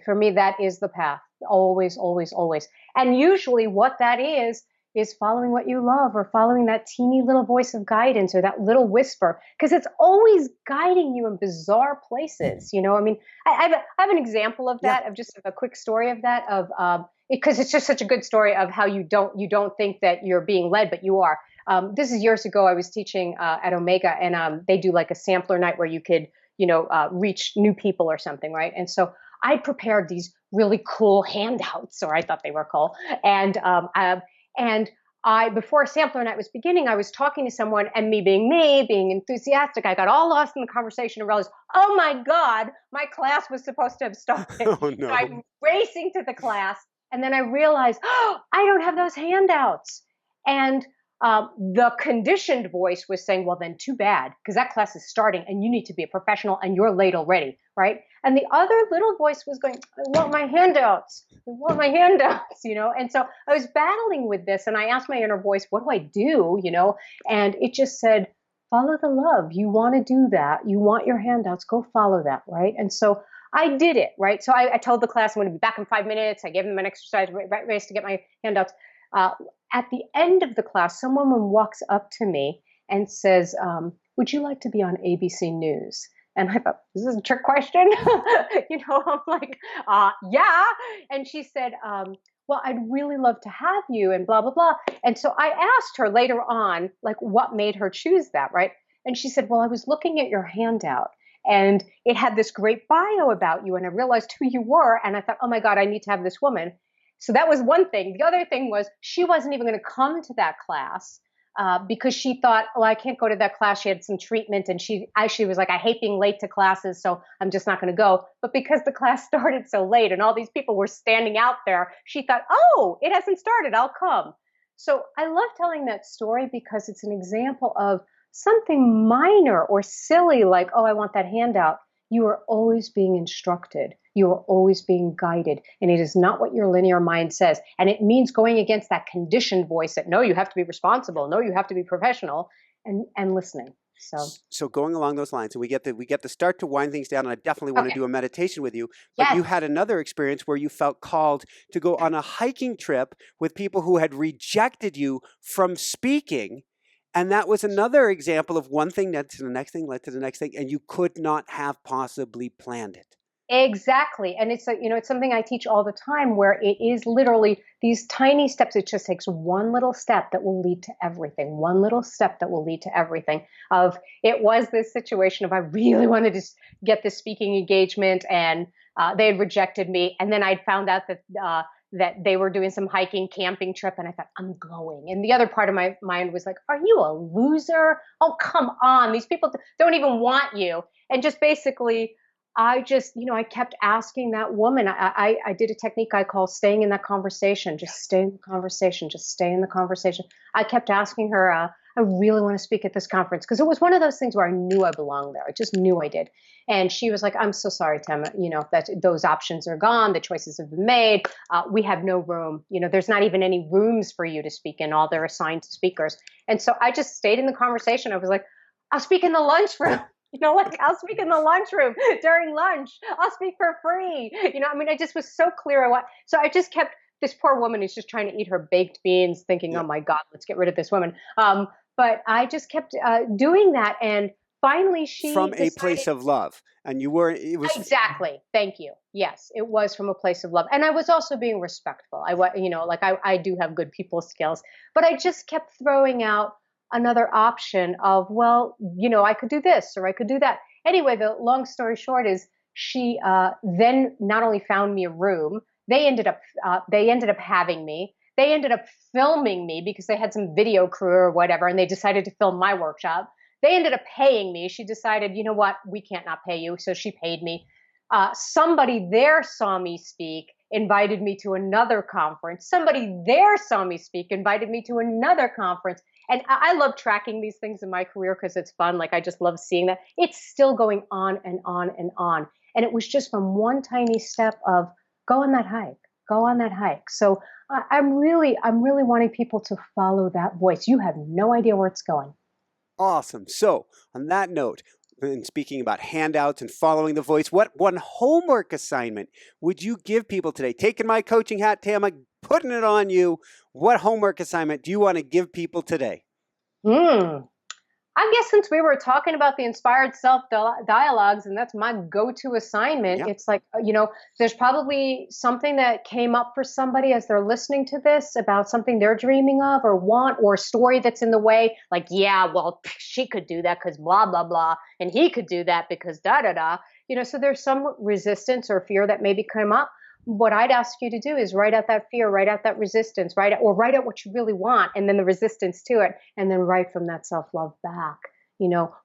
For me, that is the path. Always, always, always. And usually what that is following what you love or following that teeny little voice of guidance or that little whisper, because it's always guiding you in bizarre places. I have an example of that, of just a quick story of that, because it's just such a good story of how you don't think that you're being led, but you are. This is years ago. I was teaching at Omega, and they do like a sampler night where you could, reach new people or something, right? And so I prepared these really cool handouts, or I thought they were cool, and before sampler night was beginning, I was talking to someone, and me being enthusiastic, I got all lost in the conversation and realized, oh my God, my class was supposed to have started. Oh, no. So I'm racing to the class, and then I realized, oh, I don't have those handouts. And the conditioned voice was saying, well, then too bad, because that class is starting and you need to be a professional and you're late already, right? And the other little voice was going, I want my handouts. And so I was battling with this, and I asked my inner voice, what do I do? And it just said, follow the love. You want to do that. You want your handouts. Go follow that, right? And so I did it, right? So I told the class I'm going to be back in 5 minutes. I gave them an exercise race to get my handouts. At the end of the class, someone walks up to me and says, would you like to be on ABC News? And I thought, this is a trick question. I'm like, yeah. And she said, well, I'd really love to have you and blah, blah, blah. And so I asked her later on, like, what made her choose that, right? And she said, well, I was looking at your handout and it had this great bio about you. And I realized who you were. And I thought, oh my God, I need to have this woman. So that was one thing. The other thing was she wasn't even going to come to that class because she thought, oh, I can't go to that class. She had some treatment and she was like, I hate being late to classes, so I'm just not going to go. But because the class started so late and all these people were standing out there, she thought, oh, it hasn't started. I'll come. So I love telling that story because it's an example of something minor or silly like, oh, I want that handout. You are always being instructed. You are always being guided. And it is not what your linear mind says. And it means going against that conditioned voice that, no, you have to be responsible. No, you have to be professional and listening. So going along those lines, and we get to start to wind things down, and I definitely want to do a meditation with you. But yes. You had another experience where you felt called to go on a hiking trip with people who had rejected you from speaking. And that was another example of one thing led to the next thing, led to the next thing, and you could not have possibly planned it. Exactly. And it's something I teach all the time where it is literally these tiny steps. It just takes one little step that will lead to everything. One little step that will lead to everything. It was this situation of I really wanted to get this speaking engagement and they had rejected me. And then I'd found out that they were doing some hiking, camping trip. And I thought, I'm going. And the other part of my mind was like, are you a loser? Oh, come on. These people don't even want you. And just basically, I kept asking that woman, I did a technique I call staying in that conversation, just stay in the conversation, just stay in the conversation. I kept asking her, I really want to speak at this conference because it was one of those things where I knew I belonged there. I just knew I did. And she was like, I'm so sorry, Tama, that those options are gone. The choices have been made. We have no room. There's not even any rooms for you to speak in. All they're assigned to speakers. And so I just stayed in the conversation. I was like, I'll speak in the lunchroom. I'll speak in the lunchroom during lunch. I'll speak for free. I just was so clear. So I just kept, this poor woman is just trying to eat her baked beans thinking, oh my God, let's get rid of this woman. But I just kept doing that. And finally she from a place of love. And you were, it was exactly. Thank you. Yes, it was from a place of love. And I was also being respectful. I do have good people skills, but I just kept throwing out another option of, well, I could do this or I could do that. Anyway, the long story short is she then not only found me a room, they ended up having me. They ended up filming me because they had some video crew or whatever, and they decided to film my workshop. They ended up paying me. She decided, you know what, we can't not pay you. So she paid me. Somebody there saw me speak, invited me to another conference. Somebody there saw me speak, invited me to another conference. And I love tracking these things in my career because it's fun. Like, I just love seeing that. It's still going on and on and on. And it was just from one tiny step of go on that hike. So I'm really wanting people to follow that voice. You have no idea where it's going. Awesome. So on that note, and speaking about handouts and following the voice, what one homework assignment would you give people today? Taking my coaching hat, Tama, putting it on you. What homework assignment do you want to give people today? I guess since we were talking about the inspired self dialogues, and that's my go-to assignment, It's like, there's probably something that came up for somebody as they're listening to this about something they're dreaming of or want, or a story that's in the way. Like, yeah, well, she could do that because blah, blah, blah. And he could do that because da, da, da. So there's some resistance or fear that maybe come up. What I'd ask you to do is write out that fear, write out that resistance, write out what you really want, and then the resistance to it, and then write from that self-love back.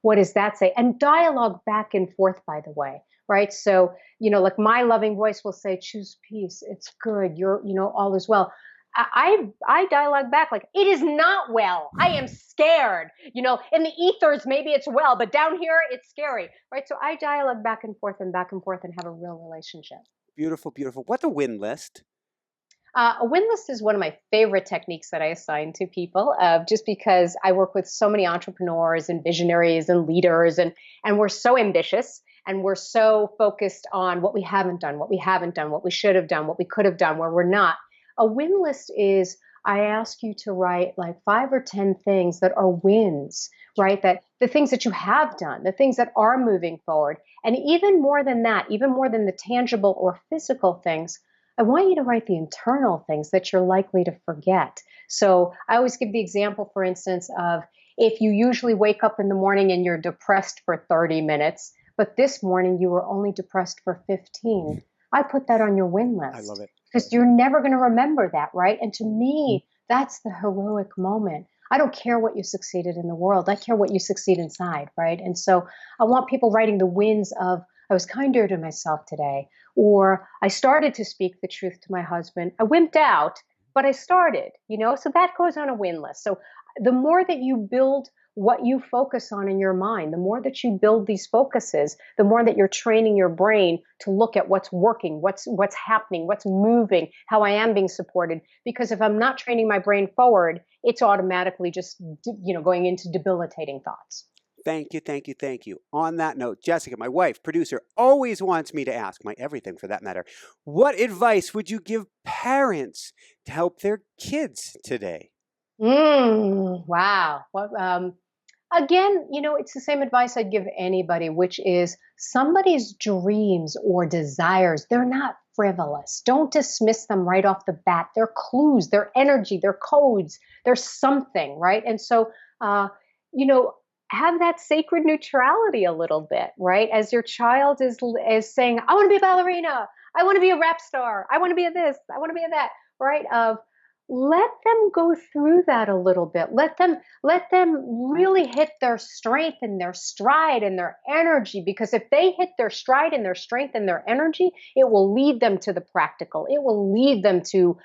What does that say? And dialogue back and forth, by the way, right? So, like my loving voice will say, choose peace. It's good. You're, all is well. I dialogue back like, it is not well. I am scared. In the ethers, maybe it's well, but down here it's scary, right? So I dialogue back and forth and have a real relationship. Beautiful, beautiful. What's a win list? A win list is one of my favorite techniques that I assign to people, just because I work with so many entrepreneurs and visionaries and leaders, and we're so ambitious and we're so focused on what we haven't done, what we should have done, what we could have done, where we're not. A win list is I ask you to write like 5 or 10 things that are wins, right? That the things that you have done, the things that are moving forward. And even more than that, even more than the tangible or physical things, I want you to write the internal things that you're likely to forget. So I always give the example, for instance, of if you usually wake up in the morning and you're depressed for 30 minutes, but this morning you were only depressed for 15. I put that on your win I love list it. because you're never going to remember that, right? And to me, that's the heroic moment. I don't care what you succeeded in the world. I care what you succeed inside, right? And so I want people writing the wins of I was kinder to myself today, or I started to speak the truth to my husband. I wimped out, but I started, so that goes on a win list. So the more that you build what you focus on in your mind, the more that you build these focuses, the more that you're training your brain to look at what's working, what's happening, what's moving, how I am being supported. Because if I'm not training my brain forward, it's automatically just going into debilitating thoughts. Thank you, thank you, thank you. On that note, Jessica, my wife, producer, always wants me to ask, my everything for that matter, what advice would you give parents to help their kids today? Wow. Again, it's the same advice I'd give anybody, which is somebody's dreams or desires, they're not frivolous. Don't dismiss them right off the bat. They're clues, they're energy, they're codes, they're something, right? And so, you know, have that sacred neutrality a little bit, right? As your child is saying, I want to be a ballerina, I want to be a rap star, I want to be a this, I want to be a that, right? Of let them go through that a little bit. Let them really hit their strength and their stride and their energy, because if they hit their stride and their strength and their energy, it will lead them to the practical. It will lead them to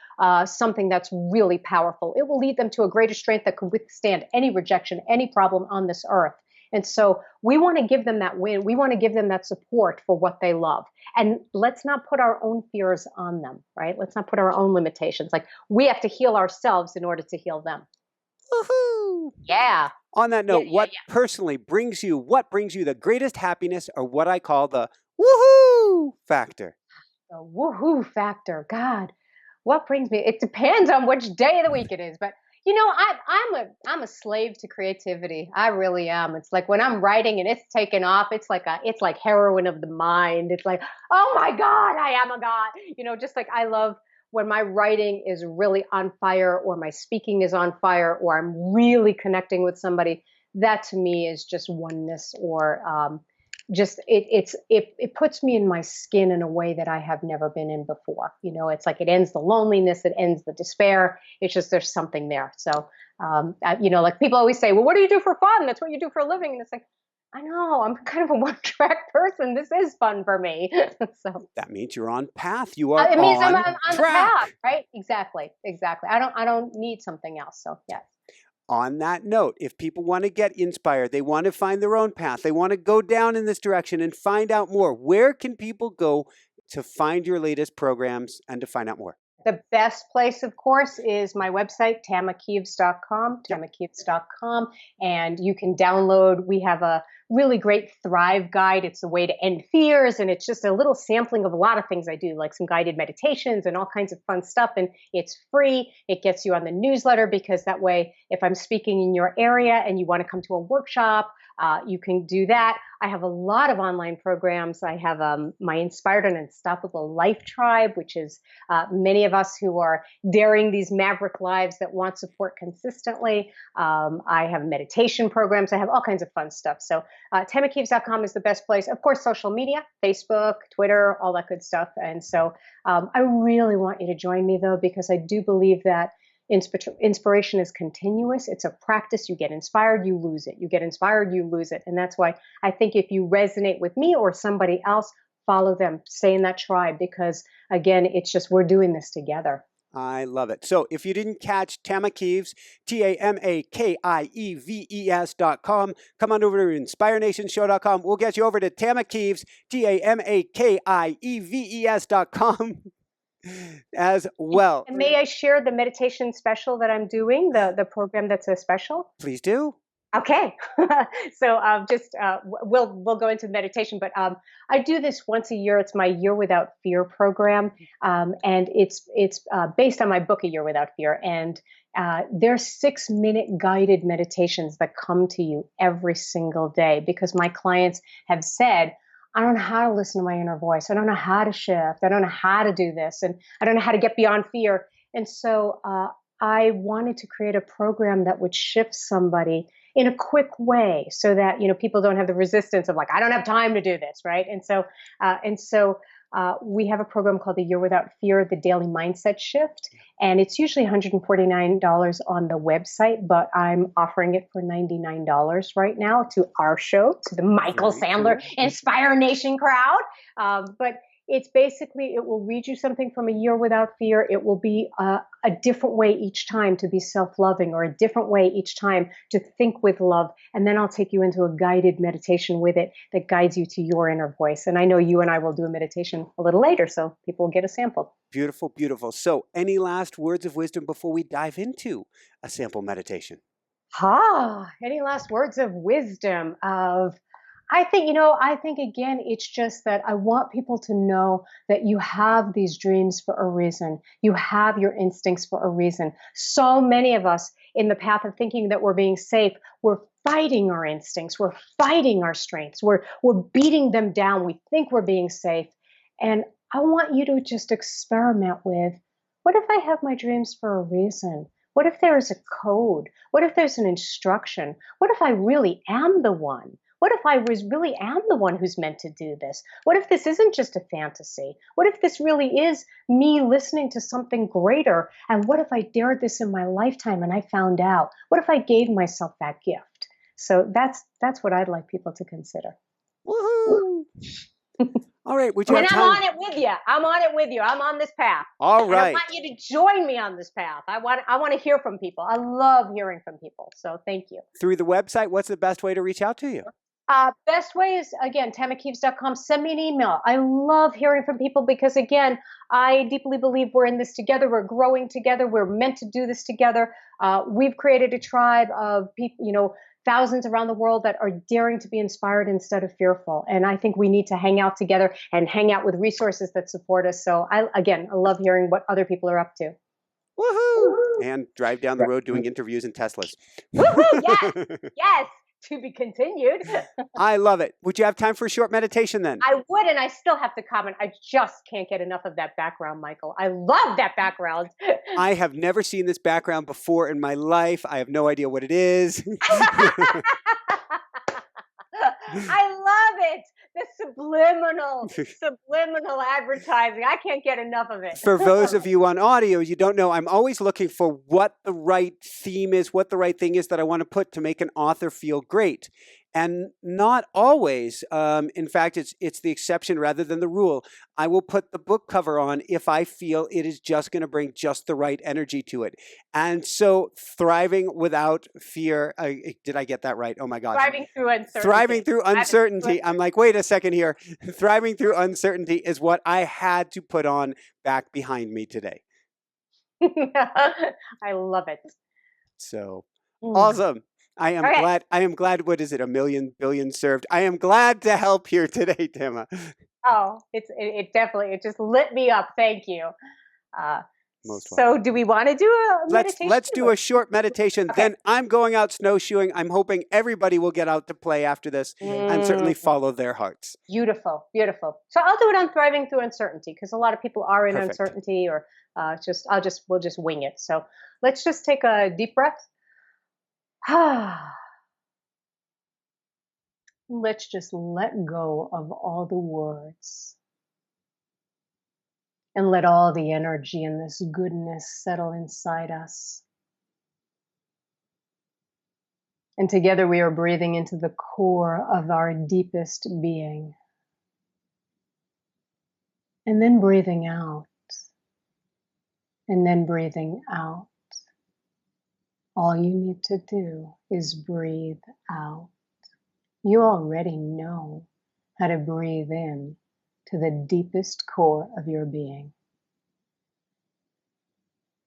something that's really powerful. It will lead them to a greater strength that can withstand any rejection, any problem on this earth. And so we want to give them that win. We want to give them that support for what they love. And let's not put our own fears on them, right? Let's not put our own limitations. Like we have to heal ourselves in order to heal them. Woohoo! Yeah. On that note, what brings you the greatest happiness, or what I call the woohoo factor? The woohoo factor. God, what brings me? It depends on which day of the week it is, but I'm a slave to creativity. I really am. It's like when I'm writing and it's taken off, it's like heroine of the mind. It's like, oh my God, I am a god. Just like I love when my writing is really on fire, or my speaking is on fire, or I'm really connecting with somebody. That to me is just oneness, or just it puts me in my skin in a way that I have never been in before. It's like it ends the loneliness, it ends the despair. It's just there's something there. So like people always say, well, what do you do for fun? That's what you do for a living. And it's like, I know, I'm kind of a one-track person. This is fun for me. So that means you're on path. You are it means on I'm on the track. path, right? Exactly. I don't need something else. So yeah. On that note, if people want to get inspired, they want to find their own path, they want to go down in this direction and find out more, where can people go to find your latest programs and to find out more? The best place, of course, is my website, tamakieves.com, tamakieves.com. And you can download, we have a really great Thrive guide. It's a way to end fears. And it's just a little sampling of a lot of things I do, like some guided meditations and all kinds of fun stuff. And it's free. It gets you on the newsletter, because that way, if I'm speaking in your area and you want to come to a workshop, you can do that. I have a lot of online programs. I have my Inspired and Unstoppable Life Tribe, which is many of us who are daring these maverick lives that want support consistently. I have meditation programs. I have all kinds of fun stuff. So tamakieves.com is the best place. Of course, social media, Facebook, Twitter, all that good stuff. And so I really want you to join me, though, because I do believe that inspiration is continuous. It's a practice. You get inspired, you lose it. You get inspired, you lose it. And that's why I think if you resonate with me or somebody else, follow them, stay in that tribe, because again, it's just, we're doing this together. I love it. So if you didn't catch Tama Kieves, TAMAKIEVES.com, come on over to InspireNationsShow.com. We'll get you over to Tama Kieves, TAMAKIEVES.com. as well. And may I share the meditation special that I'm doing, the program that's a special? Please do. Okay, so just we'll go into meditation, but I do this once a year. It's my Year Without Fear program, and it's based on my book, A Year Without Fear. And there's 6 minute guided meditations that come to you every single day because my clients have said, I don't know how to listen to my inner voice. I don't know how to shift. I don't know how to do this, and I don't know how to get beyond fear. And so I wanted to create a program that would shift somebody in a quick way so that people don't have the resistance of like, I don't have time to do this, right? And so we have a program called the Year Without Fear, the Daily Mindset Shift, and it's usually $149 on the website, but I'm offering it for $99 right now to our show, to the Michael Very Sandler cool. Inspire Nation crowd. But it's basically, it will read you something from A Year Without Fear. It will be a different way each time to be self-loving, or a different way each time to think with love. And then I'll take you into a guided meditation with it that guides you to your inner voice. And I know you and I will do a meditation a little later, so people will get a sample. Beautiful, beautiful. So, any last words of wisdom before we dive into a sample meditation? Any last words of wisdom I think again, it's just that I want people to know that you have these dreams for a reason. You have your instincts for a reason. So many of us in the path of thinking that we're being safe, we're fighting our instincts. We're fighting our strengths. We're beating them down. We think we're being safe. And I want you to just experiment with, what if I have my dreams for a reason? What if there is a code? What if there's an instruction? What if I really am the one? What if I really am the one who's meant to do this? What if this isn't just a fantasy? What if this really is me listening to something greater? And what if I dared this in my lifetime and I found out? What if I gave myself that gift? So that's what I'd like people to consider. Woohoo! All right, would you And have I'm time? on it with you. I'm on it with you. I'm on this path. All And I right. want you to join me on this path. I want to hear from people. I love hearing from people. So thank you. Through the website, what's the best way to reach out to you? Best way is, again, tamakieves.com. Send me an email. I love hearing from people because, again, I deeply believe we're in this together. We're growing together. We're meant to do this together. We've created a tribe of people, thousands around the world that are daring to be inspired instead of fearful. And I think we need to hang out together and hang out with resources that support us. So I love hearing what other people are up to. Woohoo! And drive down the road doing interviews in Teslas. Woohoo! Yes, yes. To be continued. I love it. Would you have time for a short meditation then? I would, and I still have to comment. I just can't get enough of that background, Michael. I love that background. I have never seen this background before in my life. I have no idea what it is. I love it. The subliminal advertising. I can't get enough of it. For those of you on audio, you don't know, I'm always looking for what the right theme is, what the right thing is that I want to put to make an author feel great. And not always. In fact, it's the exception rather than the rule. I will put the book cover on if I feel it is just going to bring just the right energy to it. And so, Thriving Without Fear. Did I get that right? Oh my gosh. Thriving Through Uncertainty. Thriving Through Uncertainty. I'm like, wait a second here. Thriving Through Uncertainty is what I had to put on back behind me today. I love it. So awesome. I am glad. I am glad. What is it? 1 billion served. I am glad to help here today, Tama. Oh, it definitely, it just lit me up. Thank you. So do we want to do a meditation? Let's do a short meditation. Okay. Then I'm going out snowshoeing. I'm hoping everybody will get out to play after this and certainly follow their hearts. Beautiful, beautiful. So I'll do it on Thriving Through Uncertainty because a lot of people are in Perfect. uncertainty, or we'll just wing it. So let's just take a deep breath. Let's just let go of all the words and let all the energy and this goodness settle inside us. And together we are breathing into the core of our deepest being. And then breathing out. And then breathing out. All you need to do is breathe out. You already know how to breathe in to the deepest core of your being.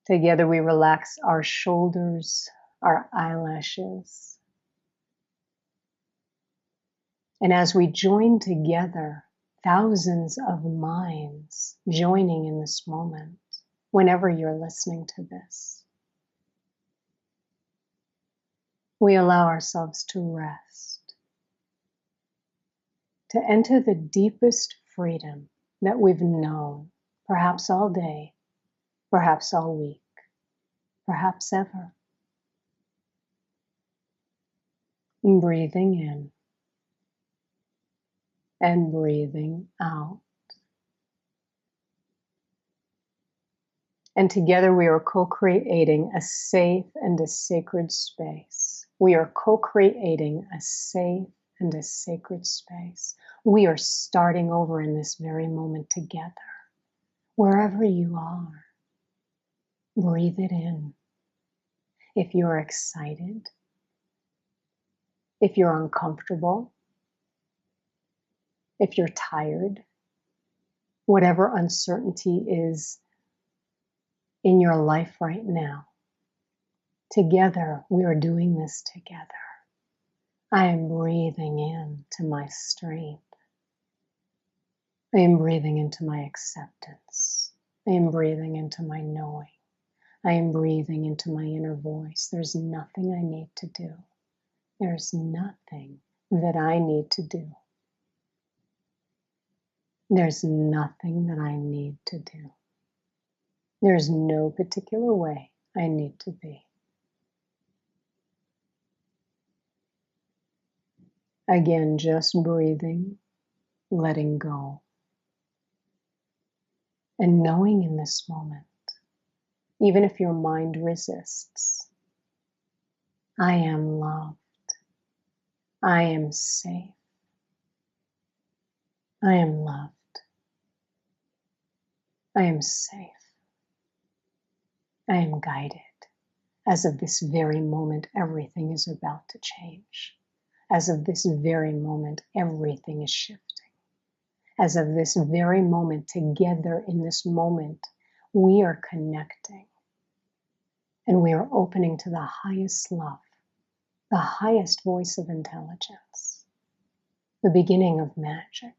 Together we relax our shoulders, our eyelashes, And as we join together, thousands of minds joining in this moment, whenever you're listening to this, we allow ourselves to rest, to enter the deepest freedom that we've known, perhaps all day, perhaps all week, perhaps ever. And breathing in and breathing out. And together we are co-creating a safe and a sacred space. We are co-creating a safe and a sacred space. We are starting over in this very moment together. Wherever you are, breathe it in. If you're excited, if you're uncomfortable, if you're tired, whatever uncertainty is in your life right now, together we are doing this together. I am breathing in to my strength. I am breathing into my acceptance. I am breathing into my knowing. I am breathing into my inner voice. There's nothing I need to do. There's nothing that I need to do. There's nothing that I need to do. There's no particular way I need to be. Again, just breathing, letting go, and knowing in this moment, even if your mind resists, I am loved. I am safe. I am loved. I am safe. I am guided. As of this very moment, everything is about to change. As of this very moment, everything is shifting. As of this very moment, together in this moment, we are connecting. And we are opening to the highest love, the highest voice of intelligence, the beginning of magic.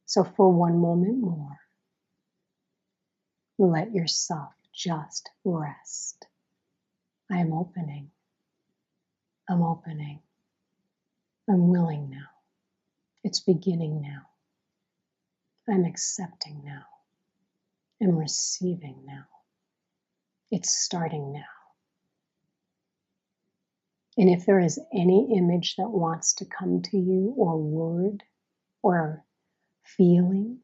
So for one moment more, let yourself just rest. I am opening. I'm opening. I'm willing now. It's beginning now. I'm accepting now. I'm receiving now. It's starting now. And if there is any image that wants to come to you, or word, or feeling,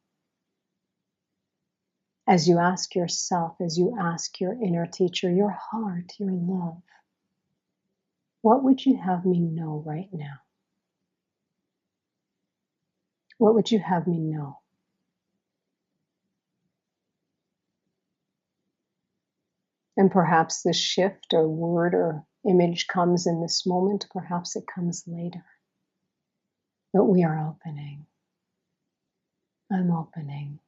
as you ask yourself, as you ask your inner teacher, your heart, your love, what would you have me know right now? What would you have me know? And perhaps this shift or word or image comes in this moment, perhaps it comes later. But we are opening. I'm opening.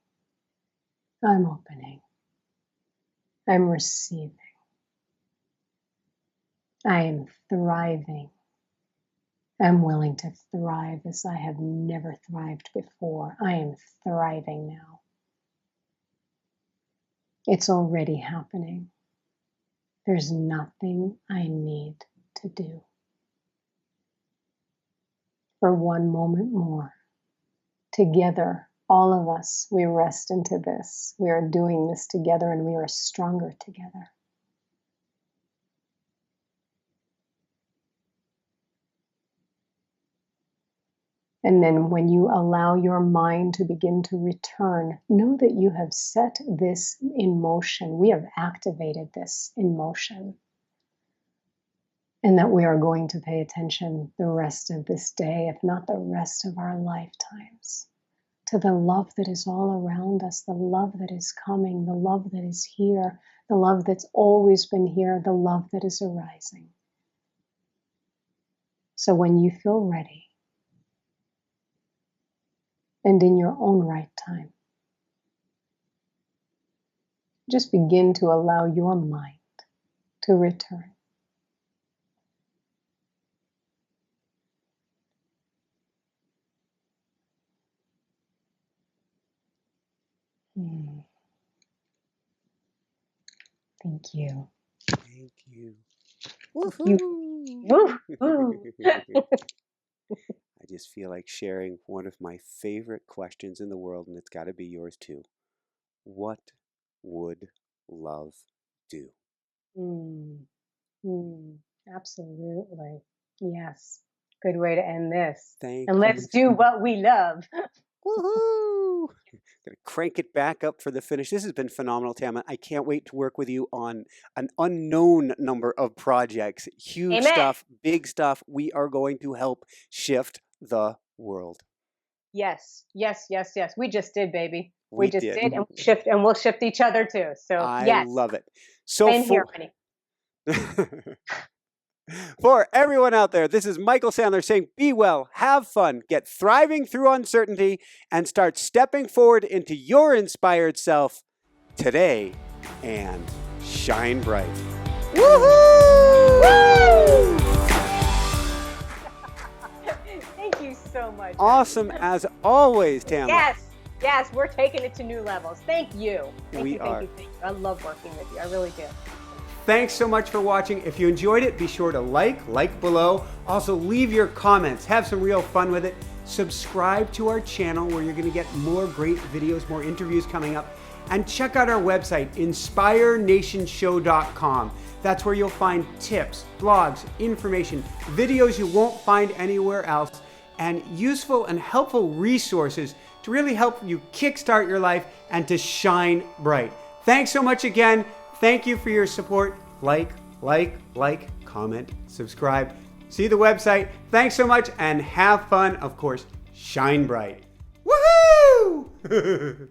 I'm opening. I'm receiving. I am thriving. I'm willing to thrive as I have never thrived before. I am thriving now. It's already happening. There's nothing I need to do. For one moment more, together, all of us, we rest into this. We are doing this together and we are stronger together. And then when you allow your mind to begin to return, know that you have set this in motion. We have activated this in motion. And that we are going to pay attention the rest of this day, if not the rest of our lifetimes, to the love that is all around us, the love that is coming, the love that is here, the love that's always been here, the love that is arising. So when you feel ready, and in your own right time, just begin to allow your mind to return. Mm. Thank you. Thank you. You. Woohoo! Woo, woo. I just feel like sharing one of my favorite questions in the world, and it's got to be yours too. What would love do? Mm, mm, absolutely. Yes. Good way to end this. Thank And you. let's do what we love. Woohoo! Gonna crank it back up for the finish. This has been phenomenal, Tama. I can't wait to work with you on an unknown number of projects. Huge Amen. stuff, big stuff. We are going to help shift the world. Yes, yes, yes, yes. We just did, baby. We We just did. did, and we shift, and we'll shift each other too. So I yes, love it. So same here, for honey. for everyone out there, this is Michael Sandler saying, be well, have fun, get thriving through uncertainty, and start stepping forward into your inspired self today and shine bright. Woohoo! Woo! Thank you so much. Awesome as always, Tama. Yes, yes, we're taking it to new levels. Thank you. Thank We you, are. thank you, thank you. I love working with you. I really do. Thanks so much for watching. If you enjoyed it, be sure to like below. Also, leave your comments. Have some real fun with it. Subscribe to our channel where you're going to get more great videos, more interviews coming up. And check out our website, inspirenationshow.com. That's where you'll find tips, blogs, information, videos you won't find anywhere else, and useful and helpful resources to really help you kickstart your life and to shine bright. Thanks so much again. Thank you for your support. Like, comment, subscribe. See the website. Thanks so much and have fun. Of course, shine bright. Woohoo!